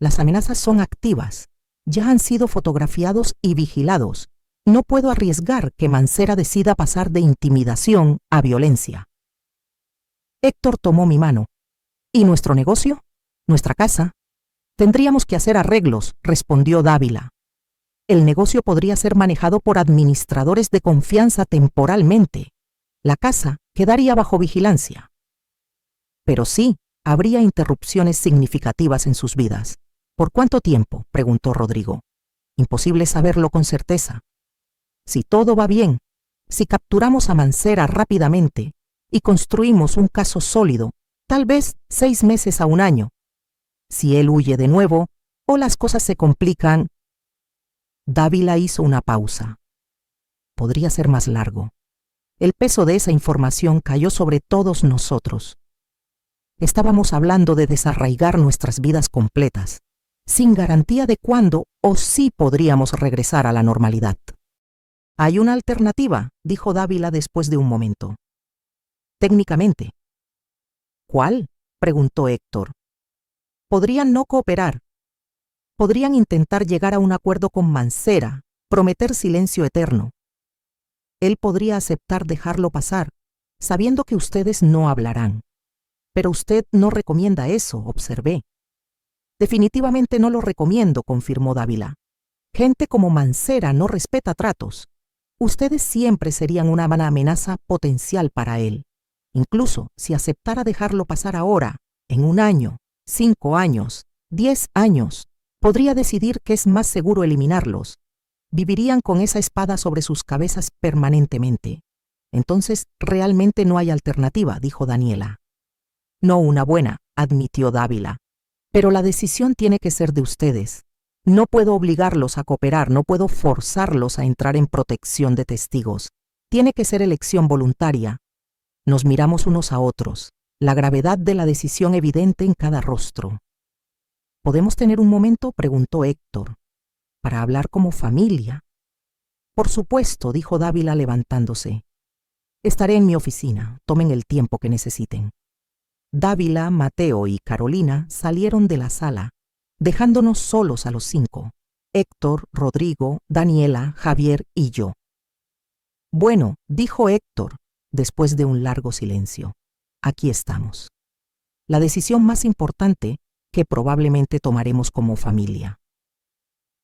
Las amenazas son activas. Ya han sido fotografiados y vigilados. No puedo arriesgar que Mancera decida pasar de intimidación a violencia. Héctor tomó mi mano. ¿Y nuestro negocio? ¿Nuestra casa? Tendríamos que hacer arreglos, respondió Dávila. El negocio podría ser manejado por administradores de confianza temporalmente. La casa quedaría bajo vigilancia. Pero sí, habría interrupciones significativas en sus vidas. ¿Por cuánto tiempo?, preguntó Rodrigo. Imposible saberlo con certeza. Si todo va bien, si capturamos a Mancera rápidamente y construimos un caso sólido, tal vez 6 meses a un año. Si él huye de nuevo o las cosas se complican. Dávila hizo una pausa. Podría ser más largo. El peso de esa información cayó sobre todos nosotros. Estábamos hablando de desarraigar nuestras vidas completas, sin garantía de cuándo o si podríamos regresar a la normalidad. Hay una alternativa, dijo Dávila después de un momento. Técnicamente. ¿Cuál?, preguntó Héctor. Podrían no cooperar. Podrían intentar llegar a un acuerdo con Mancera, prometer silencio eterno. Él podría aceptar dejarlo pasar, sabiendo que ustedes no hablarán. Pero usted no recomienda eso, observé. Definitivamente no lo recomiendo, confirmó Dávila. Gente como Mancera no respeta tratos. Ustedes siempre serían una amenaza potencial para él. Incluso si aceptara dejarlo pasar ahora, en 1 año, 5 años, 10 años, podría decidir que es más seguro eliminarlos. Vivirían con esa espada sobre sus cabezas permanentemente. Entonces, realmente no hay alternativa, dijo Daniela. No una buena, admitió Dávila. Pero la decisión tiene que ser de ustedes. No puedo obligarlos a cooperar, no puedo forzarlos a entrar en protección de testigos. Tiene que ser elección voluntaria. Nos miramos unos a otros, la gravedad de la decisión evidente en cada rostro. ¿Podemos tener un momento?, preguntó Héctor, para hablar como familia. Por supuesto, dijo Dávila levantándose. Estaré en mi oficina, tomen el tiempo que necesiten. Dávila, Mateo y Carolina salieron de la sala, dejándonos solos a los 5, Héctor, Rodrigo, Daniela, Javier y yo. Bueno, dijo Héctor, después de un largo silencio, aquí estamos. La decisión más importante que probablemente tomaremos como familia.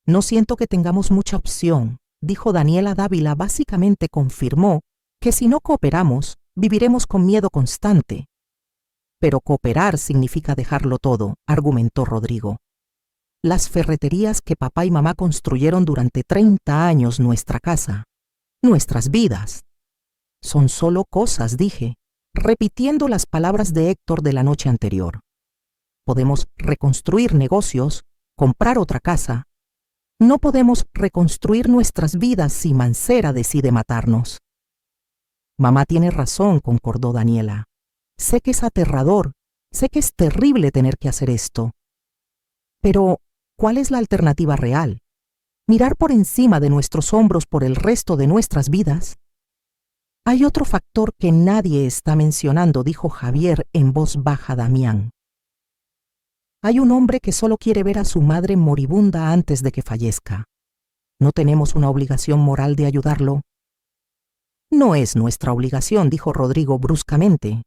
No siento que tengamos mucha opción, dijo Daniela. Dávila básicamente confirmó que si no cooperamos, viviremos con miedo constante. Pero cooperar significa dejarlo todo, argumentó Rodrigo. Las ferreterías que papá y mamá construyeron durante 30 años, nuestra casa, nuestras vidas. Son solo cosas, dije. repitiendo las palabras de Héctor de la noche anterior. Podemos reconstruir negocios, comprar otra casa. No podemos reconstruir nuestras vidas si Mancera decide matarnos. Mamá tiene razón, concordó Daniela. Sé que es aterrador, sé que es terrible tener que hacer esto. Pero, ¿cuál es la alternativa real? ¿Mirar por encima de nuestros hombros por el resto de nuestras vidas? Hay otro factor que nadie está mencionando, dijo Javier en voz baja a Damián. Hay un hombre que solo quiere ver a su madre moribunda antes de que fallezca. ¿No tenemos una obligación moral de ayudarlo? No es nuestra obligación, dijo Rodrigo bruscamente.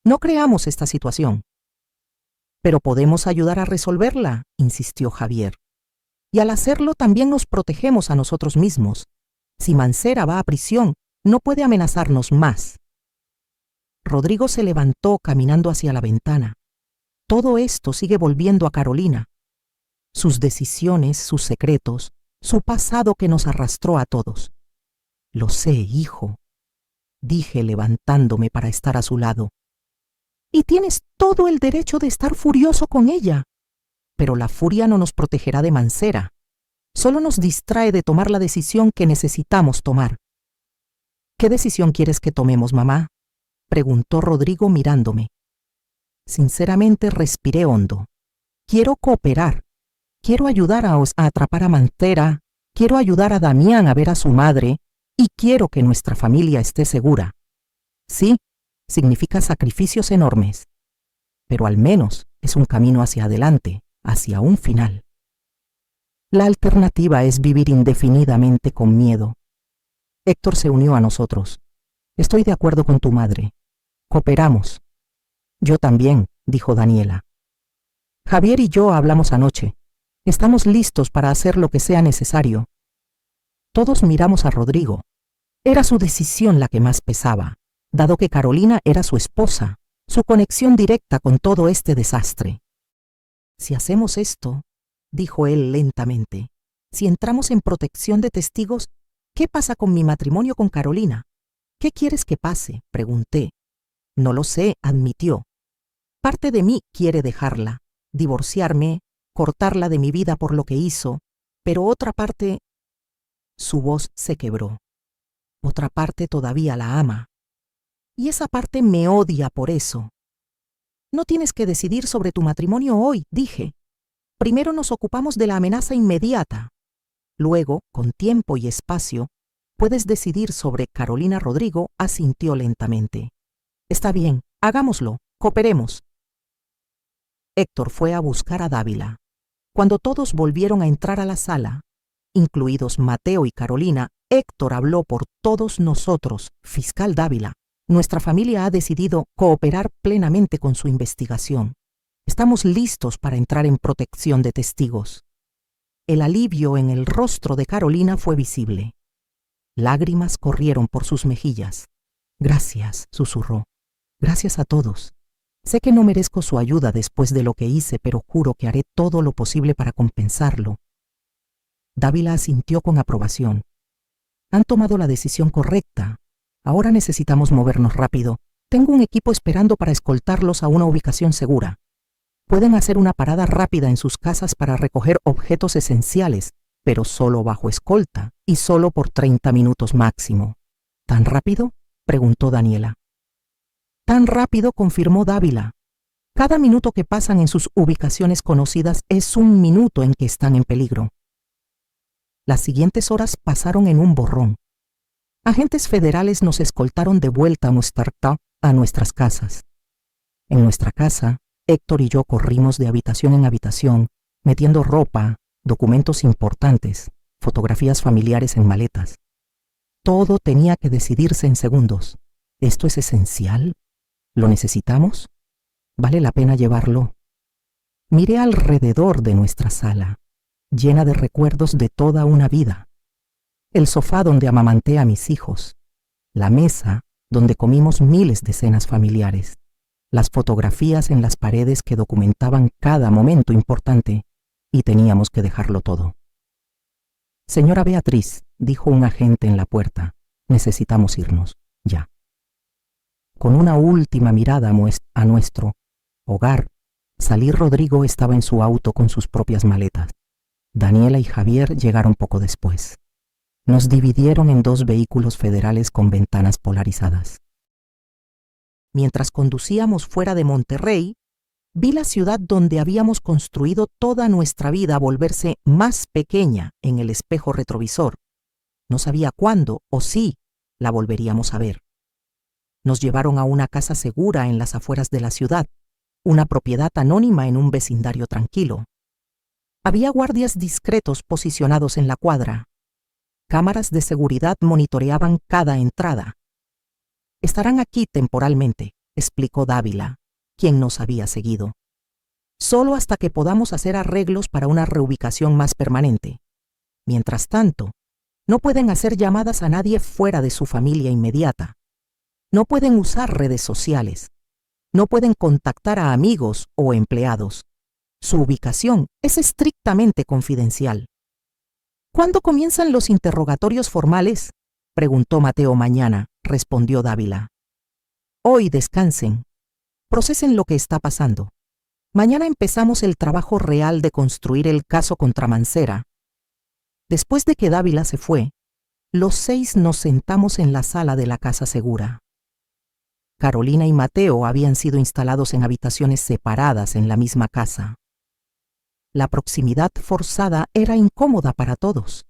No creamos esta situación. Pero podemos ayudar a resolverla, insistió Javier. Y al hacerlo también nos protegemos a nosotros mismos. Si Mancera va a prisión, no puede amenazarnos más. Rodrigo se levantó caminando hacia la ventana. Todo esto sigue volviendo a Carolina. Sus decisiones, sus secretos, su pasado que nos arrastró a todos. Lo sé, hijo, dije levantándome para estar a su lado. Y tienes todo el derecho de estar furioso con ella. Pero la furia no nos protegerá de Mancera. Solo nos distrae de tomar la decisión que necesitamos tomar. ¿Qué decisión quieres que tomemos, mamá?, preguntó Rodrigo mirándome. Sinceramente respiré hondo. Quiero cooperar. Quiero ayudar a atrapar a Mancera. Quiero ayudar a Damián a ver a su madre. Y quiero que nuestra familia esté segura. Sí, significa sacrificios enormes. Pero al menos es un camino hacia adelante, hacia un final. La alternativa es vivir indefinidamente con miedo. Héctor se unió a nosotros. Estoy de acuerdo con tu madre. Cooperamos. Yo también, dijo Daniela. Javier y yo hablamos anoche. Estamos listos para hacer lo que sea necesario. Todos miramos a Rodrigo. Era su decisión la que más pesaba, dado que Carolina era su esposa, su conexión directa con todo este desastre. Si hacemos esto, dijo él lentamente, si entramos en protección de testigos, ¿qué pasa con mi matrimonio con Carolina? ¿Qué quieres que pase?, pregunté. No lo sé, admitió. Parte de mí quiere dejarla, divorciarme, cortarla de mi vida por lo que hizo, pero otra parte... Su voz se quebró. Otra parte todavía la ama. Y esa parte me odia por eso. No tienes que decidir sobre tu matrimonio hoy, dije. Primero nos ocupamos de la amenaza inmediata. Luego, con tiempo y espacio, puedes decidir sobre Carolina. Rodrigo asintió lentamente. Está bien, hagámoslo, cooperemos. Héctor fue a buscar a Dávila. Cuando todos volvieron a entrar a la sala, incluidos Mateo y Carolina, Héctor habló por todos nosotros. Fiscal Dávila, nuestra familia ha decidido cooperar plenamente con su investigación. Estamos listos para entrar en protección de testigos. El alivio en el rostro de Carolina fue visible. Lágrimas corrieron por sus mejillas. Gracias, susurró. Gracias a todos. Sé que no merezco su ayuda después de lo que hice, pero juro que haré todo lo posible para compensarlo. Dávila asintió con aprobación. Han tomado la decisión correcta. Ahora necesitamos movernos rápido. Tengo un equipo esperando para escoltarlos a una ubicación segura. Pueden hacer una parada rápida en sus casas para recoger objetos esenciales, pero solo bajo escolta y solo por 30 minutos máximo. ¿Tan rápido?, preguntó Daniela. Tan rápido, confirmó Dávila. Cada minuto que pasan en sus ubicaciones conocidas es un minuto en que están en peligro. Las siguientes horas pasaron en un borrón. Agentes federales nos escoltaron de vuelta a nuestras casas. En nuestra casa, Héctor y yo corrimos de habitación en habitación, metiendo ropa, documentos importantes, fotografías familiares en maletas. Todo tenía que decidirse en segundos. ¿Esto es esencial? ¿Lo necesitamos? ¿Vale la pena llevarlo? Miré alrededor de nuestra sala, llena de recuerdos de toda una vida. El sofá donde amamanté a mis hijos, la mesa donde comimos miles de cenas familiares, las fotografías en las paredes que documentaban cada momento importante, y teníamos que dejarlo todo. Señora Beatriz, dijo un agente en la puerta, necesitamos irnos, ya. Con una última mirada a nuestro hogar, Salí Rodrigo estaba en su auto con sus propias maletas. Daniela y Javier llegaron poco después. Nos dividieron en 2 vehículos federales con ventanas polarizadas. Mientras conducíamos fuera de Monterrey, vi la ciudad donde habíamos construido toda nuestra vida volverse más pequeña en el espejo retrovisor. No sabía cuándo o si la volveríamos a ver. Nos llevaron a una casa segura en las afueras de la ciudad, una propiedad anónima en un vecindario tranquilo. Había guardias discretos posicionados en la cuadra. Cámaras de seguridad monitoreaban cada entrada. Estarán aquí temporalmente, explicó Dávila, quien nos había seguido. Solo hasta que podamos hacer arreglos para una reubicación más permanente. Mientras tanto, no pueden hacer llamadas a nadie fuera de su familia inmediata. No pueden usar redes sociales. No pueden contactar a amigos o empleados. Su ubicación es estrictamente confidencial. ¿Cuándo comienzan los interrogatorios formales?, preguntó Mateo. Mañana, respondió Dávila. Hoy descansen. Procesen lo que está pasando. Mañana empezamos el trabajo real de construir el caso contra Mancera. Después de que Dávila se fue, los 6 nos sentamos en la sala de la casa segura. Carolina y Mateo habían sido instalados en habitaciones separadas en la misma casa. La proximidad forzada era incómoda para todos.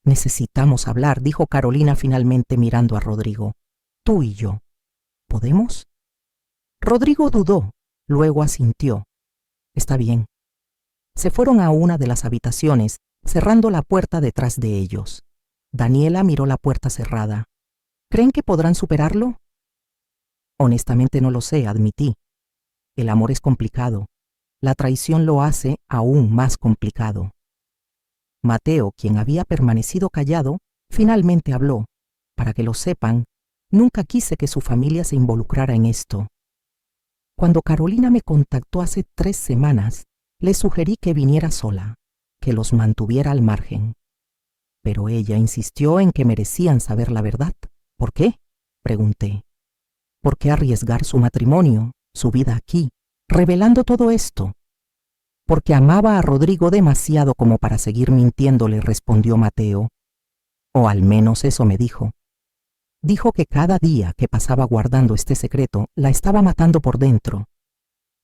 Necesitamos hablar, dijo Carolina finalmente mirando a Rodrigo. Tú y yo. ¿Podemos? Rodrigo dudó, luego asintió. Está bien. Se fueron a una de las habitaciones, cerrando la puerta detrás de ellos. Daniela miró la puerta cerrada. ¿Creen que podrán superarlo? Honestamente no lo sé, admití. El amor es complicado. La traición lo hace aún más complicado. Mateo, quien había permanecido callado, finalmente habló. Para que lo sepan, nunca quise que su familia se involucrara en esto. Cuando Carolina me contactó hace 3 semanas, le sugerí que viniera sola, que los mantuviera al margen. Pero ella insistió en que merecían saber la verdad. ¿Por qué?, pregunté. ¿Por qué arriesgar su matrimonio, su vida aquí, revelando todo esto? Porque amaba a Rodrigo demasiado como para seguir mintiéndole, respondió Mateo. O al menos eso me dijo. Dijo que cada día que pasaba guardando este secreto la estaba matando por dentro,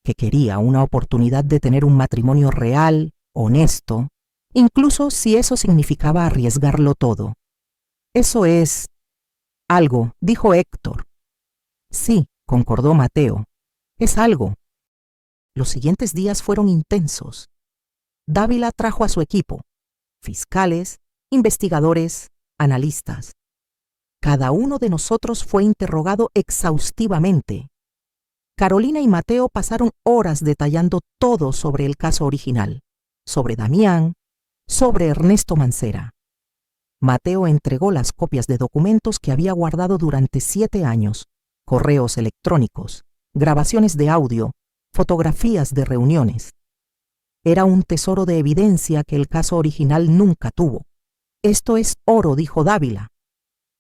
que quería una oportunidad de tener un matrimonio real, honesto, incluso si eso significaba arriesgarlo todo. Eso es algo, dijo Héctor. Sí, concordó Mateo. Es algo. Los siguientes días fueron intensos. Dávila trajo a su equipo, fiscales, investigadores, analistas. Cada uno de nosotros fue interrogado exhaustivamente. Carolina y Mateo pasaron horas detallando todo sobre el caso original, sobre Damián, sobre Ernesto Mancera. Mateo entregó las copias de documentos que había guardado durante 7 años, correos electrónicos, grabaciones de audio, fotografías de reuniones. Era un tesoro de evidencia que el caso original nunca tuvo. Esto es oro, dijo Dávila.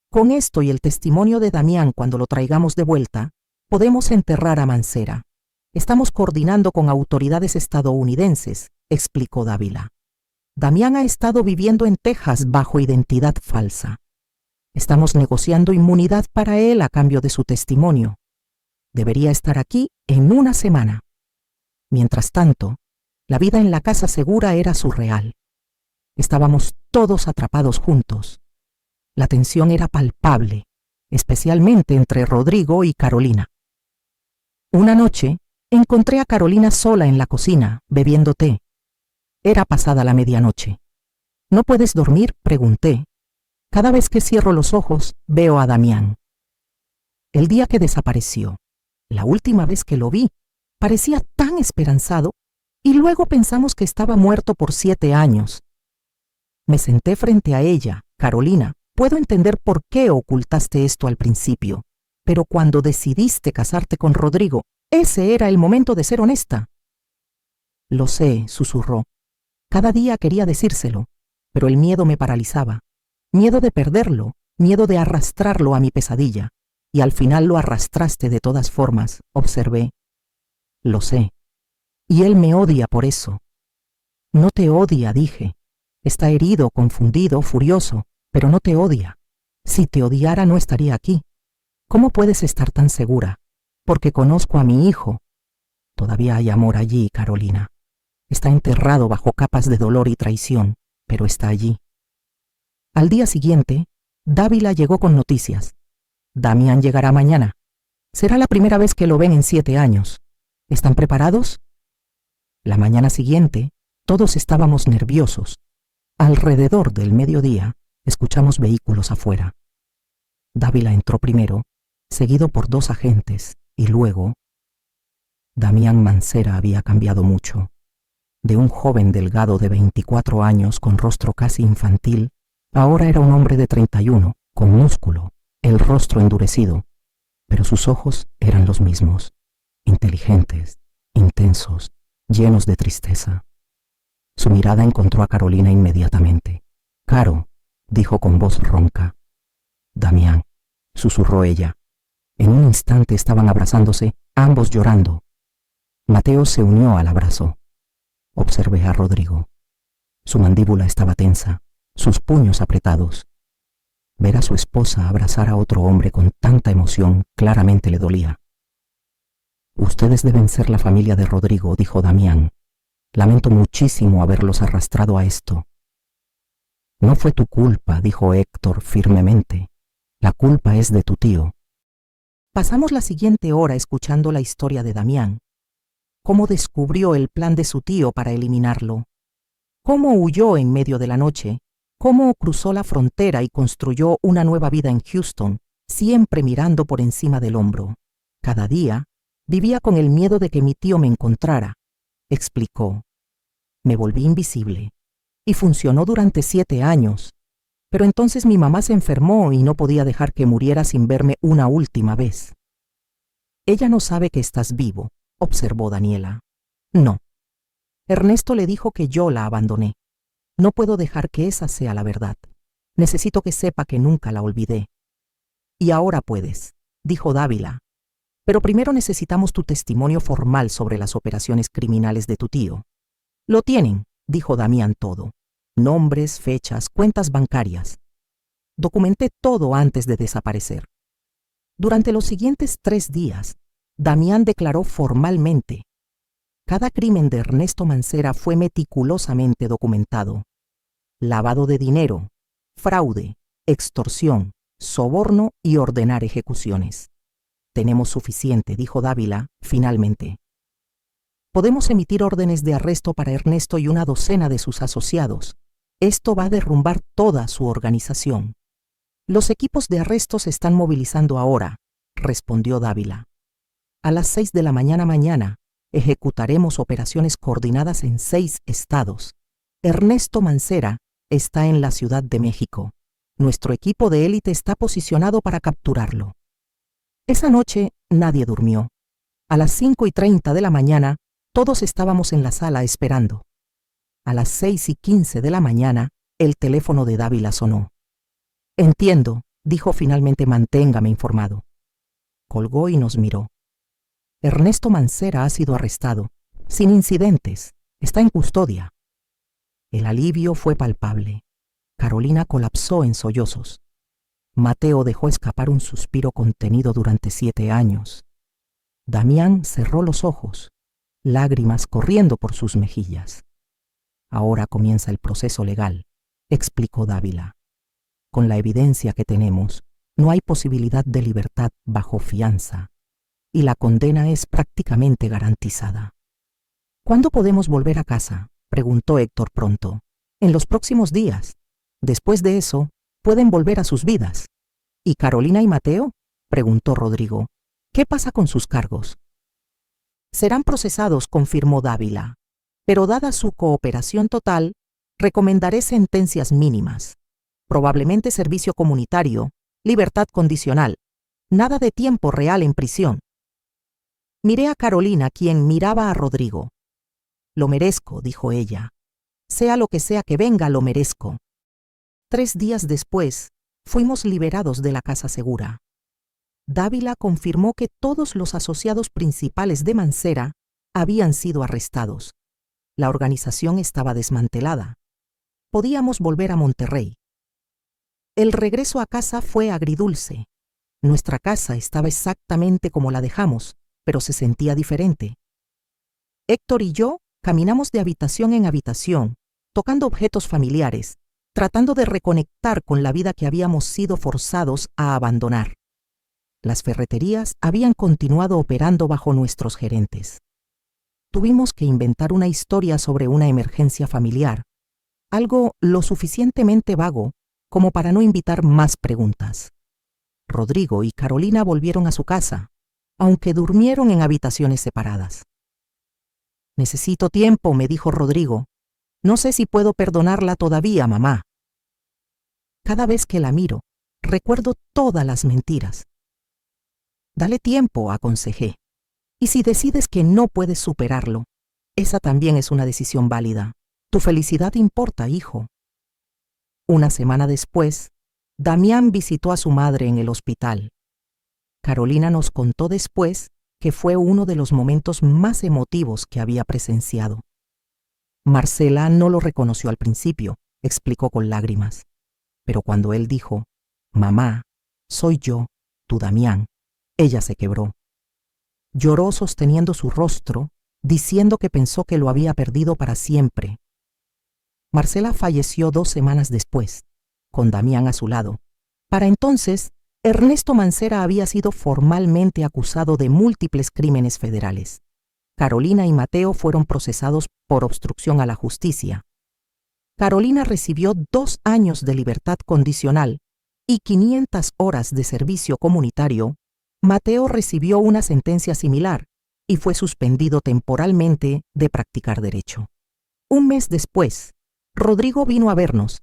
Con esto y el testimonio de Damián cuando lo traigamos de vuelta, podemos enterrar a Mancera. Estamos coordinando con autoridades estadounidenses, explicó Dávila. Damián ha estado viviendo en Texas bajo identidad falsa. Estamos negociando inmunidad para él a cambio de su testimonio. Debería estar aquí en 1 semana. Mientras tanto, la vida en la casa segura era surreal. Estábamos todos atrapados juntos. La tensión era palpable, especialmente entre Rodrigo y Carolina. Una noche, encontré a Carolina sola en la cocina, bebiendo té. Era pasada la medianoche. ¿No puedes dormir?, pregunté. Cada vez que cierro los ojos, veo a Damián. El día que desapareció, la última vez que lo vi, parecía tan esperanzado, y luego pensamos que estaba muerto por 7 años. Me senté frente a ella. Carolina, puedo entender por qué ocultaste esto al principio, pero cuando decidiste casarte con Rodrigo, ese era el momento de ser honesta. Lo sé, susurró. Cada día quería decírselo, pero el miedo me paralizaba. Miedo de perderlo, miedo de arrastrarlo a mi pesadilla. y al final lo arrastraste de todas formas, observé. Lo sé. Y él me odia por eso. No te odia, dije. Está herido, confundido, furioso, pero no te odia. Si te odiara no estaría aquí. ¿Cómo puedes estar tan segura? Porque conozco a mi hijo. Todavía hay amor allí, Carolina. Está enterrado bajo capas de dolor y traición, pero está allí. Al día siguiente, Dávila llegó con noticias. Damián llegará mañana. Será la primera vez que lo ven en 7 años. ¿Están preparados? La mañana siguiente, todos estábamos nerviosos. Alrededor del mediodía, escuchamos vehículos afuera. Dávila entró primero, seguido por 2 agentes, y luego... Damián Mancera había cambiado mucho. De un joven delgado de 24 años con rostro casi infantil, ahora era un hombre de 31, con músculo, el rostro endurecido, pero sus ojos eran los mismos, inteligentes, intensos, llenos de tristeza. Su mirada encontró a Carolina inmediatamente. «Caro», dijo con voz ronca. «Damián», susurró ella. En un instante estaban abrazándose, ambos llorando. Mateo se unió al abrazo. Observé a Rodrigo. Su mandíbula estaba tensa, sus puños apretados. Ver a su esposa abrazar a otro hombre con tanta emoción claramente le dolía. «Ustedes deben ser la familia de Rodrigo», dijo Damián. «Lamento muchísimo haberlos arrastrado a esto». «No fue tu culpa», dijo Héctor firmemente. «La culpa es de tu tío». Pasamos la siguiente hora escuchando la historia de Damián. Cómo descubrió el plan de su tío para eliminarlo. Cómo huyó en medio de la noche. Cómo cruzó la frontera y construyó una nueva vida en Houston, siempre mirando por encima del hombro. Cada día vivía con el miedo de que mi tío me encontrara. Explicó. Me volví invisible. Y funcionó durante 7 años. Pero entonces mi mamá se enfermó y no podía dejar que muriera sin verme una última vez. Ella no sabe que estás vivo, observó Daniela. No. Ernesto le dijo que yo la abandoné. No puedo dejar que esa sea la verdad. Necesito que sepa que nunca la olvidé. Y ahora puedes, dijo Dávila. Pero primero necesitamos tu testimonio formal sobre las operaciones criminales de tu tío. Lo tienen, dijo Damián todo. Nombres, fechas, cuentas bancarias. Documenté todo antes de desaparecer. Durante los siguientes 3 días, Damián declaró formalmente. Cada crimen de Ernesto Mancera fue meticulosamente documentado. Lavado de dinero, fraude, extorsión, soborno y ordenar ejecuciones. Tenemos suficiente, dijo Dávila, finalmente. Podemos emitir órdenes de arresto para Ernesto y una docena de sus asociados. Esto va a derrumbar toda su organización. Los equipos de arresto se están movilizando ahora, respondió Dávila. A las 6 de la mañana ejecutaremos operaciones coordinadas en 6 estados. Ernesto Mancera está en la Ciudad de México. Nuestro equipo de élite está posicionado para capturarlo. Esa noche nadie durmió. A las 5:30 de la mañana, todos estábamos en la sala esperando. A las 6:15 de la mañana, el teléfono de Dávila sonó. Entiendo, dijo finalmente, manténgame informado. Colgó y nos miró. Ernesto Mancera ha sido arrestado, sin incidentes, está en custodia. El alivio fue palpable. Carolina colapsó en sollozos. Mateo dejó escapar un suspiro contenido durante 7 años. Damián cerró los ojos, lágrimas corriendo por sus mejillas. Ahora comienza el proceso legal, explicó Dávila. Con la evidencia que tenemos, no hay posibilidad de libertad bajo fianza, y la condena es prácticamente garantizada. ¿Cuándo podemos volver a casa?, preguntó Héctor pronto. En los próximos días. Después de eso, pueden volver a sus vidas. ¿Y Carolina y Mateo?, preguntó Rodrigo. ¿Qué pasa con sus cargos? Serán procesados, confirmó Dávila. Pero dada su cooperación total, recomendaré sentencias mínimas. Probablemente servicio comunitario, libertad condicional, nada de tiempo real en prisión. Miré a Carolina, quien miraba a Rodrigo. Lo merezco, dijo ella. Sea lo que sea que venga, lo merezco. 3 días después, fuimos liberados de la casa segura. Dávila confirmó que todos los asociados principales de Mancera habían sido arrestados. La organización estaba desmantelada. Podíamos volver a Monterrey. El regreso a casa fue agridulce. Nuestra casa estaba exactamente como la dejamos, pero se sentía diferente. Héctor y yo caminamos de habitación en habitación, tocando objetos familiares, tratando de reconectar con la vida que habíamos sido forzados a abandonar. Las ferreterías habían continuado operando bajo nuestros gerentes. Tuvimos que inventar una historia sobre una emergencia familiar, algo lo suficientemente vago como para no invitar más preguntas. Rodrigo y Carolina volvieron a su casa, aunque durmieron en habitaciones separadas. «Necesito tiempo», me dijo Rodrigo. «No sé si puedo perdonarla todavía, mamá». Cada vez que la miro, recuerdo todas las mentiras. «Dale tiempo», aconsejé. «Y si decides que no puedes superarlo, esa también es una decisión válida. Tu felicidad importa, hijo». Una semana después, Damián visitó a su madre en el hospital. Carolina nos contó después que fue uno de los momentos más emotivos que había presenciado. Marcela no lo reconoció al principio, explicó con lágrimas. Pero cuando él dijo, «Mamá, soy yo, tu Damián», ella se quebró. Lloró sosteniendo su rostro, diciendo que pensó que lo había perdido para siempre. Marcela falleció 2 semanas después, con Damián a su lado. Para entonces, Ernesto Mancera había sido formalmente acusado de múltiples crímenes federales. Carolina y Mateo fueron procesados por obstrucción a la justicia. Carolina recibió 2 años de libertad condicional y 500 horas de servicio comunitario. Mateo recibió una sentencia similar y fue suspendido temporalmente de practicar derecho. Un mes después, Rodrigo vino a vernos.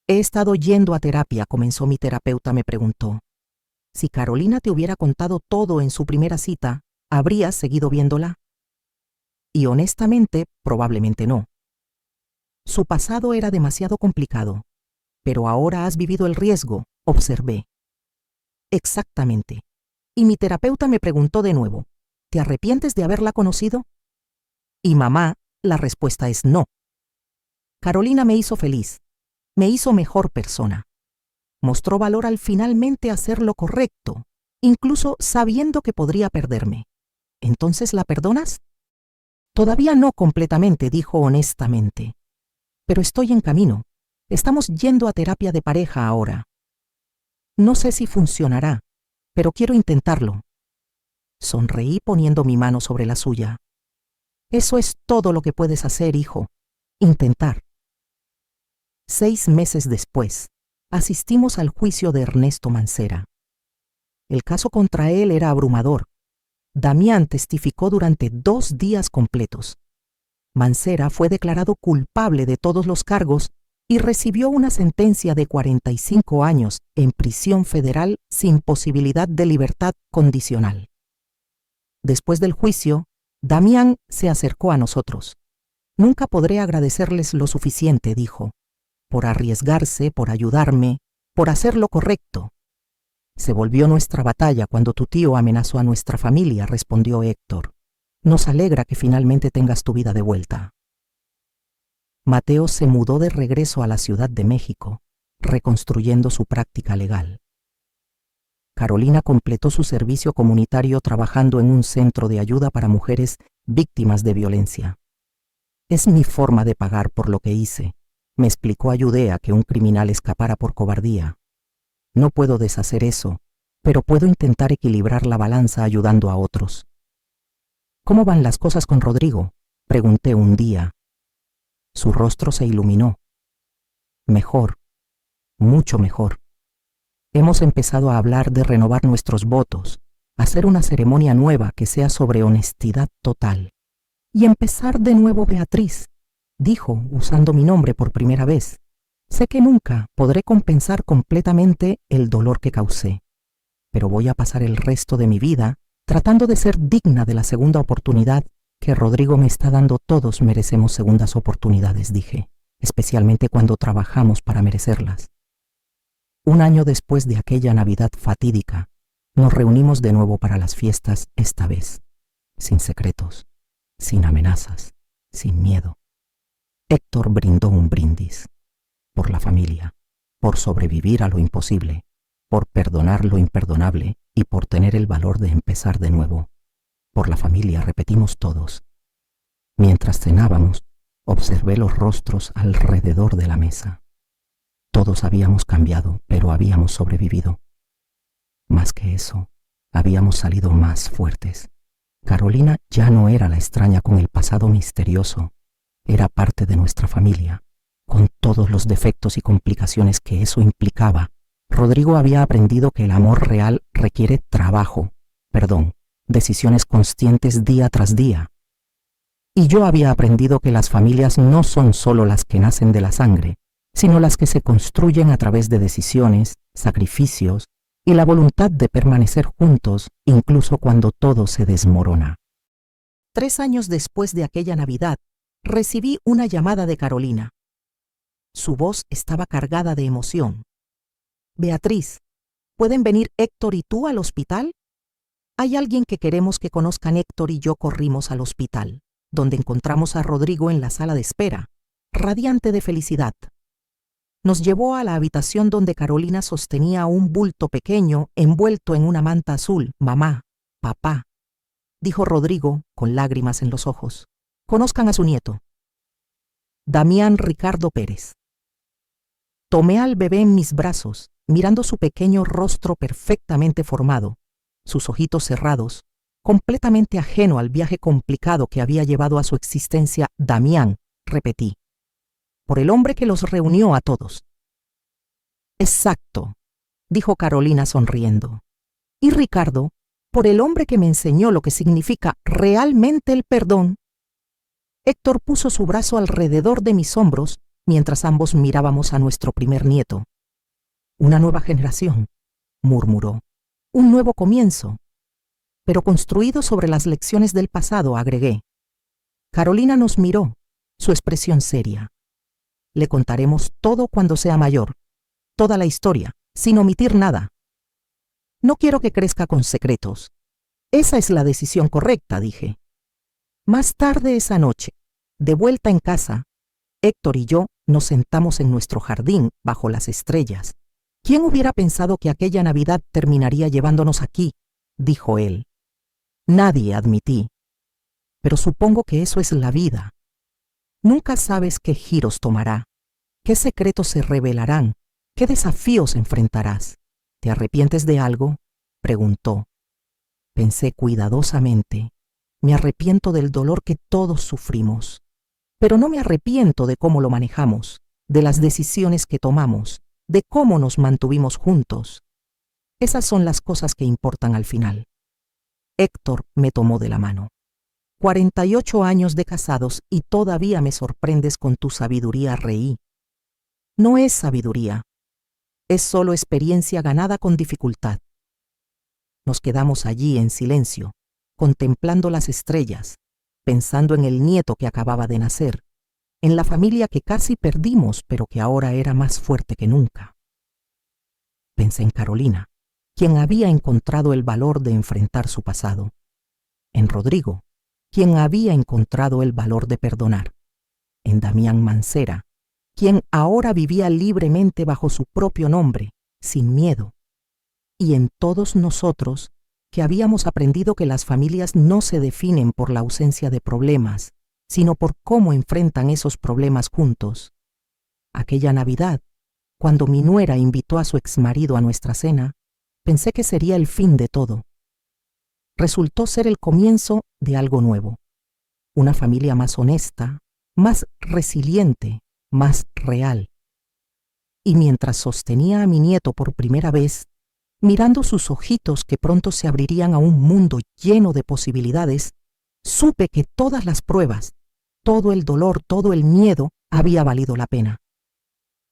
«He estado yendo a terapia», comenzó mi terapeuta, me preguntó. «Si Carolina te hubiera contado todo en su primera cita, ¿habrías seguido viéndola?» Y honestamente, probablemente no. Su pasado era demasiado complicado, pero ahora has vivido el riesgo, observé. Exactamente. Y mi terapeuta me preguntó de nuevo, ¿te arrepientes de haberla conocido? Y mamá, la respuesta es no. Carolina me hizo feliz, me hizo mejor persona. Mostró valor al finalmente hacer lo correcto, incluso sabiendo que podría perderme. ¿Entonces la perdonas? Todavía no completamente, dijo honestamente. Pero estoy en camino. Estamos yendo a terapia de pareja ahora. No sé si funcionará, pero quiero intentarlo. Sonreí poniendo mi mano sobre la suya. Eso es todo lo que puedes hacer, hijo. Intentar. 6 meses después, asistimos al juicio de Ernesto Mancera. El caso contra él era abrumador. Damián testificó durante 2 días completos. Mancera fue declarado culpable de todos los cargos y recibió una sentencia de 45 años en prisión federal sin posibilidad de libertad condicional. Después del juicio, Damián se acercó a nosotros. «Nunca podré agradecerles lo suficiente», dijo, «por arriesgarse, por ayudarme, por hacer lo correcto». «Se volvió nuestra batalla cuando tu tío amenazó a nuestra familia», respondió Héctor. «Nos alegra que finalmente tengas tu vida de vuelta». Mateo se mudó de regreso a la Ciudad de México, reconstruyendo su práctica legal. Carolina completó su servicio comunitario trabajando en un centro de ayuda para mujeres víctimas de violencia. «Es mi forma de pagar por lo que hice», me explicó. «Ayudé a que un criminal escapara por cobardía. No puedo deshacer eso, pero puedo intentar equilibrar la balanza ayudando a otros». «¿Cómo van las cosas con Rodrigo?», pregunté un día. Su rostro se iluminó. «Mejor, mucho mejor. Hemos empezado a hablar de renovar nuestros votos, hacer una ceremonia nueva que sea sobre honestidad total. Y empezar de nuevo, Beatriz», dijo, usando mi nombre por primera vez. «Sé que nunca podré compensar completamente el dolor que causé, pero voy a pasar el resto de mi vida tratando de ser digna de la segunda oportunidad que Rodrigo me está dando. Todos merecemos segundas oportunidades», dije, «especialmente cuando trabajamos para merecerlas». 1 año después de aquella Navidad fatídica, Nos reunimos de nuevo para las fiestas, esta vez, sin secretos, sin amenazas, sin miedo. Héctor brindó un brindis, por la familia, por sobrevivir a lo imposible, por perdonar lo imperdonable y por tener el valor de empezar de nuevo. Por la familia, repetimos todos. Mientras cenábamos, observé los rostros alrededor de la mesa. Todos habíamos cambiado, pero habíamos sobrevivido. Más que eso, habíamos salido más fuertes. Carolina ya no era la extraña con el pasado misterioso, era parte de nuestra familia, con todos los defectos y complicaciones que eso implicaba. Rodrigo había aprendido que el amor real requiere trabajo, decisiones conscientes día tras día. Y yo había aprendido que las familias no son solo las que nacen de la sangre, sino las que se construyen a través de decisiones, sacrificios y la voluntad de permanecer juntos incluso cuando todo se desmorona. 3 años después de aquella Navidad, recibí una llamada de Carolina. Su voz estaba cargada de emoción. Beatriz, ¿pueden venir Héctor y tú al hospital? Hay alguien que queremos que conozcan. Héctor y yo corrimos al hospital, donde encontramos a Rodrigo en la sala de espera, radiante de felicidad. Nos llevó a la habitación donde Carolina sostenía un bulto pequeño envuelto en una manta azul. Mamá, papá, dijo Rodrigo con lágrimas en los ojos. Conozcan a su nieto. Damián Ricardo Pérez. Tomé al bebé en mis brazos, mirando su pequeño rostro perfectamente formado, sus ojitos cerrados, completamente ajeno al viaje complicado que había llevado a su existencia. Damián, repetí, por el hombre que los reunió a todos. Exacto, dijo Carolina sonriendo. Y Ricardo, por el hombre que me enseñó lo que significa realmente el perdón. Héctor puso su brazo alrededor de mis hombros mientras ambos mirábamos a nuestro primer nieto. Una nueva generación, murmuró. Un nuevo comienzo, pero construido sobre las lecciones del pasado, agregué. Carolina nos miró, su expresión seria. Le contaremos todo cuando sea mayor, toda la historia, sin omitir nada. No quiero que crezca con secretos. Esa es la decisión correcta, dije. Más tarde esa noche, de vuelta en casa, Héctor y yo nos sentamos en nuestro jardín bajo las estrellas. ¿Quién hubiera pensado que aquella Navidad terminaría llevándonos aquí?, dijo él. Nadie, admití. Pero supongo que eso es la vida. Nunca sabes qué giros tomará, qué secretos se revelarán, qué desafíos enfrentarás. ¿Te arrepientes de algo?, preguntó. Pensé cuidadosamente. Me arrepiento del dolor que todos sufrimos. Pero no me arrepiento de cómo lo manejamos, de las decisiones que tomamos, de cómo nos mantuvimos juntos. Esas son las cosas que importan al final. Héctor me tomó de la mano. 48 años de casados y todavía me sorprendes con tu sabiduría, reí. No es sabiduría, es solo experiencia ganada con dificultad. Nos quedamos allí en silencio, contemplando las estrellas, pensando en el nieto que acababa de nacer, en la familia que casi perdimos pero que ahora era más fuerte que nunca. Pensé en Carolina, quien había encontrado el valor de enfrentar su pasado, en Rodrigo, quien había encontrado el valor de perdonar, en Damián Mancera, quien ahora vivía libremente bajo su propio nombre, sin miedo, y en todos nosotros, que habíamos aprendido que las familias no se definen por la ausencia de problemas, sino por cómo enfrentan esos problemas juntos. Aquella Navidad, cuando mi nuera invitó a su exmarido a nuestra cena, pensé que sería el fin de todo. Resultó ser el comienzo de algo nuevo. Una familia más honesta, más resiliente, más real. Y mientras sostenía a mi nieto por primera vez, mirando sus ojitos que pronto se abrirían a un mundo lleno de posibilidades, supe que todas las pruebas, todo el dolor, todo el miedo había valido la pena.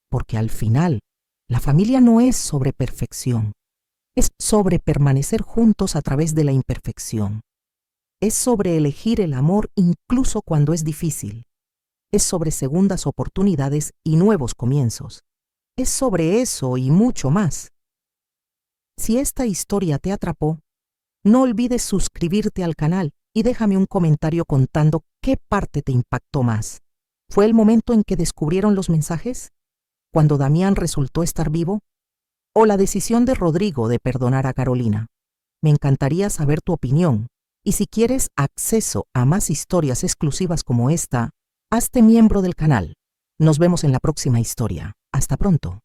Porque al final, la familia no es sobre perfección, es sobre permanecer juntos a través de la imperfección. Es sobre elegir el amor incluso cuando es difícil. Es sobre segundas oportunidades y nuevos comienzos. Es sobre eso y mucho más. Si esta historia te atrapó, no olvides suscribirte al canal y déjame un comentario contando qué parte te impactó más. ¿Fue el momento en que descubrieron los mensajes? ¿Cuando Damián resultó estar vivo? ¿O la decisión de Rodrigo de perdonar a Carolina? Me encantaría saber tu opinión. Y si quieres acceso a más historias exclusivas como esta, hazte miembro del canal. Nos vemos en la próxima historia. Hasta pronto.